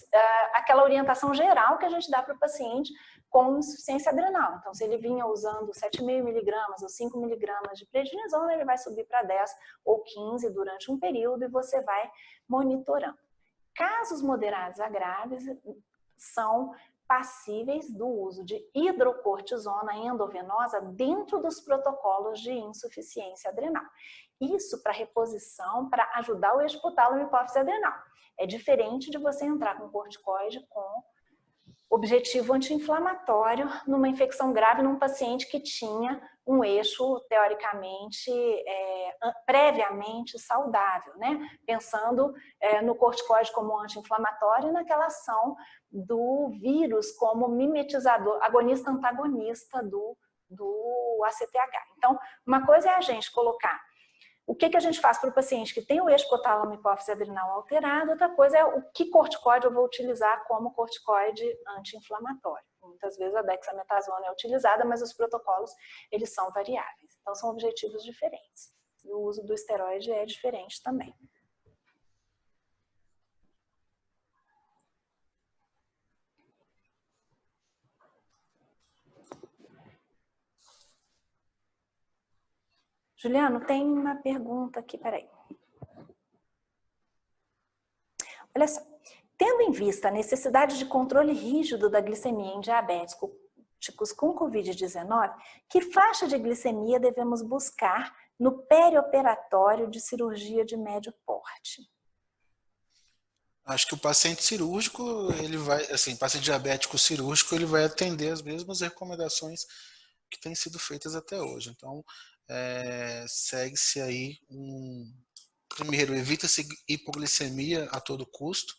aquela orientação geral que a gente dá para o paciente com insuficiência adrenal. Então, se ele vinha usando 7,5 miligramas ou 5 miligramas de prednisona, ele vai subir para 10 ou 15 durante um período e você vai monitorando. Casos moderados a graves são passíveis do uso de hidrocortisona endovenosa dentro dos protocolos de insuficiência adrenal. Isso para reposição, para ajudar o eixo hipotálamo-hipófise adrenal. É diferente de você entrar com corticoide com objetivo anti-inflamatório numa infecção grave num paciente que tinha um eixo, teoricamente, previamente saudável, né? Pensando no corticoide como anti-inflamatório e naquela ação do vírus como mimetizador, agonista-antagonista do do ACTH. Então, uma coisa é a gente colocar o que a gente faz para o paciente que tem o eixo hipotálamo-hipófise adrenal alterado, outra coisa é o que corticoide eu vou utilizar como corticoide anti-inflamatório. Muitas vezes a dexametasona é utilizada, mas os protocolos, eles são variáveis. Então, são objetivos diferentes. E o uso do esteroide é diferente também. Juliano, tem uma pergunta aqui, peraí. Olha só, tendo em vista a necessidade de controle rígido da glicemia em diabéticos com Covid-19, que faixa de glicemia devemos buscar no perioperatório de cirurgia de médio porte? Acho que o paciente cirúrgico, ele vai, assim, paciente diabético cirúrgico, ele vai atender as mesmas recomendações que têm sido feitas até hoje. Então, segue-se aí primeiro, evita-se hipoglicemia a todo custo,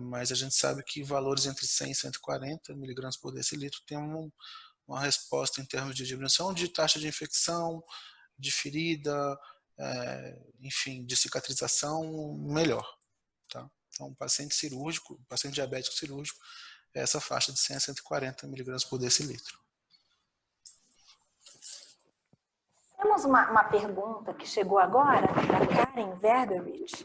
mas a gente sabe que valores entre 100 e 140 miligramas por decilitro tem uma resposta em termos de diminuição de taxa de infecção, de ferida, enfim, de cicatrização melhor. Tá? Então, paciente cirúrgico, paciente diabético cirúrgico, é essa faixa de 100 a 140 miligramas por decilitro. Temos uma pergunta que chegou agora, da Karen Verderich,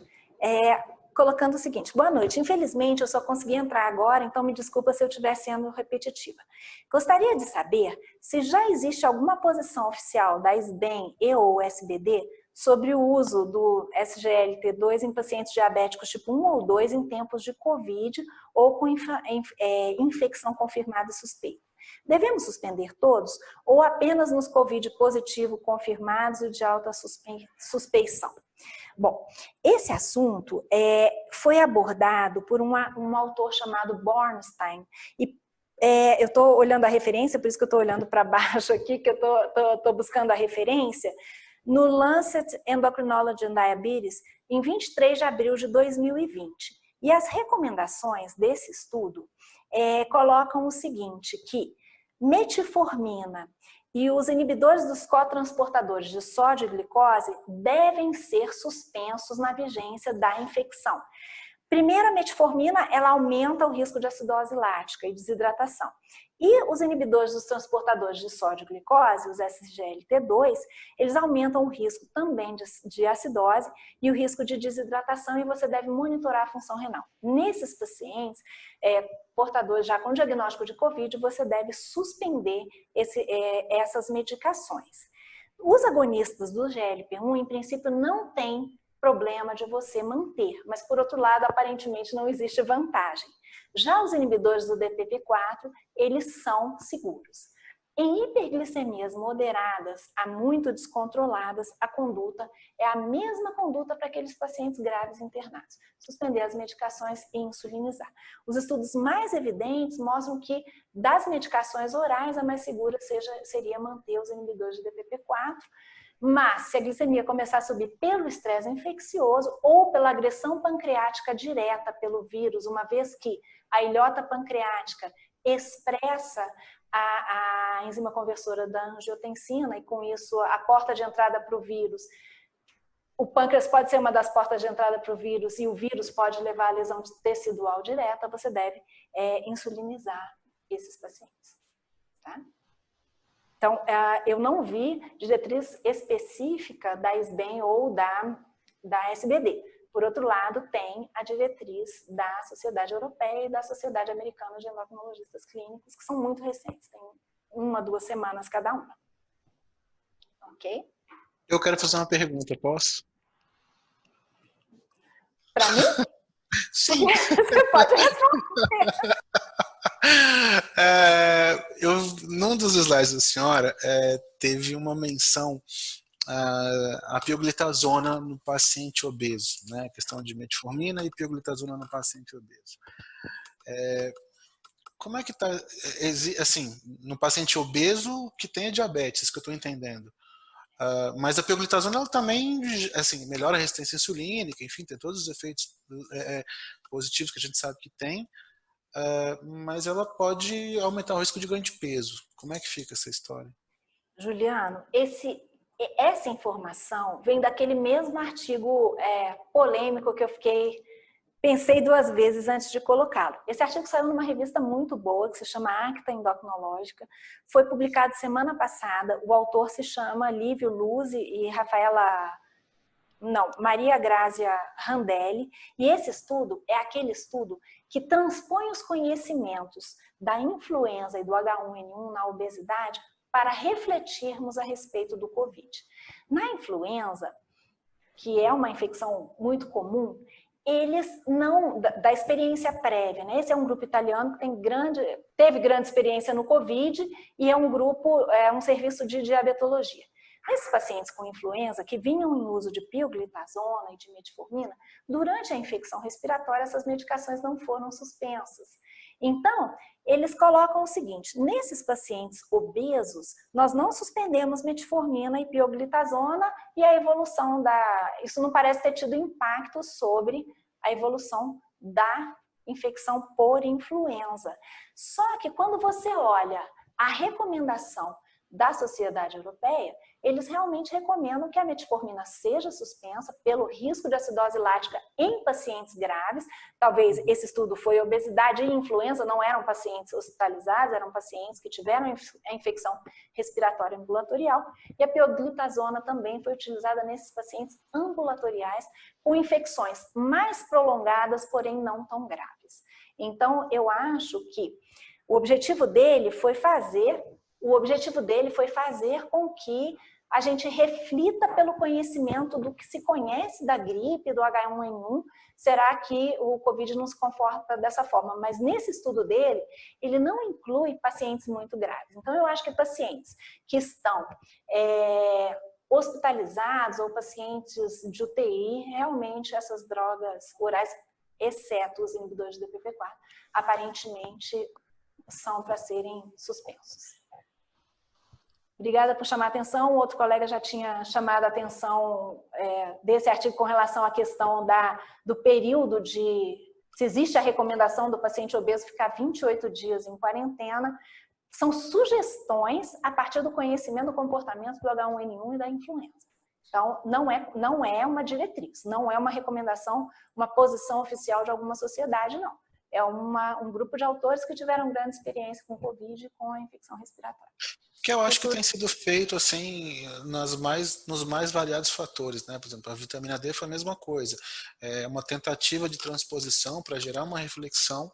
colocando o seguinte: boa noite, infelizmente eu só consegui entrar agora, então me desculpa se eu estiver sendo repetitiva. Gostaria de saber se já existe alguma posição oficial da SBEM e ou SBD sobre o uso do SGLT2 em pacientes diabéticos tipo 1 ou 2 em tempos de Covid ou com infecção confirmada e suspeita. Devemos suspender todos ou apenas nos Covid positivo confirmados e de alta suspeição? Bom, esse assunto foi abordado por um autor chamado Bornstein. E eu estou olhando a referência, por isso que eu estou olhando para baixo aqui, que eu estou buscando a referência, no Lancet Endocrinology and Diabetes, em 23 de abril de 2020. E as recomendações desse estudo colocam o seguinte, que metformina e os inibidores dos cotransportadores de sódio e glicose devem ser suspensos na vigência da infecção. Primeiro, a metformina, ela aumenta o risco de acidose lática e desidratação. E os inibidores dos transportadores de sódio e glicose, os SGLT2, eles aumentam o risco também de acidose e o risco de desidratação, e você deve monitorar a função renal. Nesses pacientes, portadores já com diagnóstico de Covid, você deve suspender essas medicações. Os agonistas do GLP-1, em princípio, não têm problema de você manter, mas por outro lado, aparentemente não existe vantagem. Já os inibidores do DPP-4, eles são seguros. Em hiperglicemias moderadas a muito descontroladas, a conduta é a mesma conduta para aqueles pacientes graves internados. Suspender as medicações e insulinizar. Os estudos mais evidentes mostram que das medicações orais, a mais segura seria manter os inibidores de DPP-4, mas se a glicemia começar a subir pelo estresse infeccioso ou pela agressão pancreática direta pelo vírus, uma vez que a ilhota pancreática expressa a enzima conversora da angiotensina e com isso a porta de entrada para o vírus, o pâncreas pode ser uma das portas de entrada para o vírus e o vírus pode levar a lesão tecidual direta, você deve insulinizar esses pacientes. Tá? Então, eu não vi diretriz específica da SBEM ou da SBD. Por outro lado, tem a diretriz da Sociedade Europeia e da Sociedade Americana de Endocrinologistas Clínicos, que são muito recentes, tem 1 a 2 semanas cada uma. Ok? Eu quero fazer uma pergunta, posso? Para mim? Sim. Você pode responder. Num dos slides da senhora, teve uma menção a pioglitazona no paciente obeso, né? A questão de metformina e pioglitazona no paciente obeso. Como é que está, assim, no paciente obeso que tem diabetes, que eu estou entendendo? Mas a pioglitazona ela também, assim, melhora a resistência insulínica, enfim, tem todos os efeitos positivos que a gente sabe que tem. mas ela pode aumentar o risco de ganho de peso. Como é que fica essa história? Juliano, essa informação vem daquele mesmo artigo polêmico que eu pensei 2 vezes antes de colocá-lo. Esse artigo saiu numa revista muito boa, que se chama Acta Endocrinológica, foi publicado semana passada, o autor se chama Lívio Luzi e Maria Grazia Randelli, e esse estudo é aquele estudo que transpõe os conhecimentos da influenza e do H1N1 na obesidade para refletirmos a respeito do Covid. Na influenza, que é uma infecção muito comum, eles não, da experiência prévia, né? Esse é um grupo italiano que teve grande experiência no Covid e é um serviço de diabetologia. Esses pacientes com influenza que vinham em uso de pioglitazona e de metformina, durante a infecção respiratória, essas medicações não foram suspensas. Então, eles colocam o seguinte: nesses pacientes obesos, nós não suspendemos metformina e pioglitazona e a evolução isso não parece ter tido impacto sobre a evolução da infecção por influenza. Só que quando você olha a recomendação da Sociedade Europeia, eles realmente recomendam que a metformina seja suspensa pelo risco de acidose lática em pacientes graves. Talvez esse estudo foi obesidade e influenza, não eram pacientes hospitalizados, eram pacientes que tiveram a infecção respiratória ambulatorial. E a pioglitazona também foi utilizada nesses pacientes ambulatoriais com infecções mais prolongadas, porém não tão graves. Então, eu acho que o objetivo dele foi fazer com que a gente reflita pelo conhecimento do que se conhece da gripe, do H1N1, será que o Covid não se comporta dessa forma? Mas nesse estudo dele, ele não inclui pacientes muito graves. Então, eu acho que pacientes que estão hospitalizados ou pacientes de UTI, realmente essas drogas orais, exceto os inibidores de DPP-4, aparentemente são para serem suspensos. Obrigada por chamar a atenção. O outro colega já tinha chamado a atenção desse artigo com relação à questão do período se existe a recomendação do paciente obeso ficar 28 dias em quarentena. São sugestões a partir do conhecimento do comportamento do H1N1 e da influenza. Então, não é uma diretriz, não é uma recomendação, uma posição oficial de alguma sociedade, não. É um grupo de autores que tiveram grande experiência com Covid e com a infecção respiratória. Que eu acho que tem sido feito assim nos mais variados fatores, né? Por exemplo, a vitamina D foi a mesma coisa. É uma tentativa de transposição para gerar uma reflexão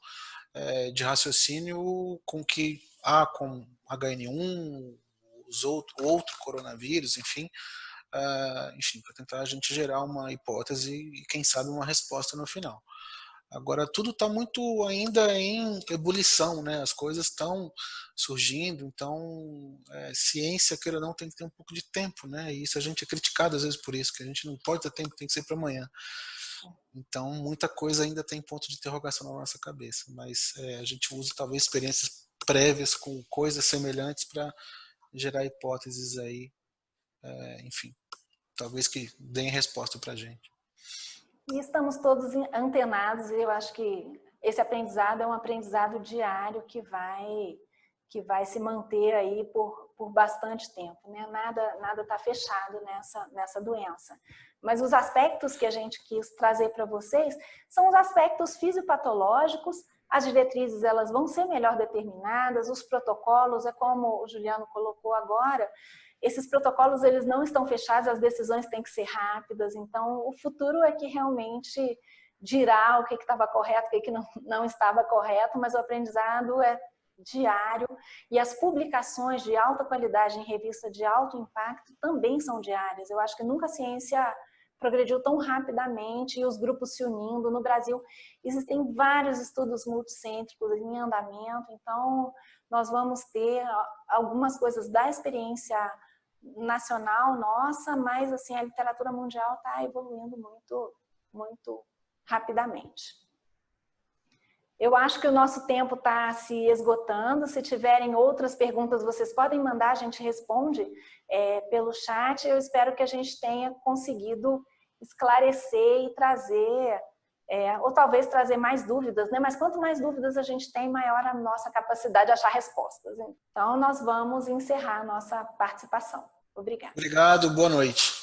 de raciocínio com HN1, outro coronavírus, enfim, para tentar a gente gerar uma hipótese e quem sabe uma resposta no final. Agora, tudo está muito ainda em ebulição, né? As coisas estão surgindo, então ciência, queira ou não, tem que ter um pouco de tempo, né? E isso a gente é criticado às vezes por isso, que a gente não pode ter tempo, tem que ser para amanhã. Então, muita coisa ainda tem ponto de interrogação na nossa cabeça, mas a gente usa talvez experiências prévias com coisas semelhantes para gerar hipóteses aí, enfim, talvez que deem resposta para a gente. E estamos todos antenados, e eu acho que esse aprendizado é um aprendizado diário que vai se manter aí por bastante tempo, né? Nada está fechado nessa doença. Mas os aspectos que a gente quis trazer para vocês são os aspectos fisiopatológicos. As diretrizes elas vão ser melhor determinadas, os protocolos, como o Juliano colocou agora, esses protocolos eles não estão fechados, as decisões têm que ser rápidas, então o futuro é que realmente dirá o que estava correto, o que não estava correto, mas o aprendizado é diário e as publicações de alta qualidade em revista de alto impacto também são diárias. Eu acho que nunca a ciência progrediu tão rapidamente e os grupos se unindo. No Brasil existem vários estudos multicêntricos em andamento, então nós vamos ter algumas coisas da experiência nacional nossa, mas assim, a literatura mundial está evoluindo muito, muito rapidamente. Eu acho que o nosso tempo está se esgotando. Se tiverem outras perguntas, vocês podem mandar, a gente responde pelo chat. Eu espero que a gente tenha conseguido esclarecer e trazer ou talvez trazer mais dúvidas, né? Mas quanto mais dúvidas a gente tem, maior a nossa capacidade de achar respostas. Então, nós vamos encerrar a nossa participação. Obrigada. Obrigado, boa noite.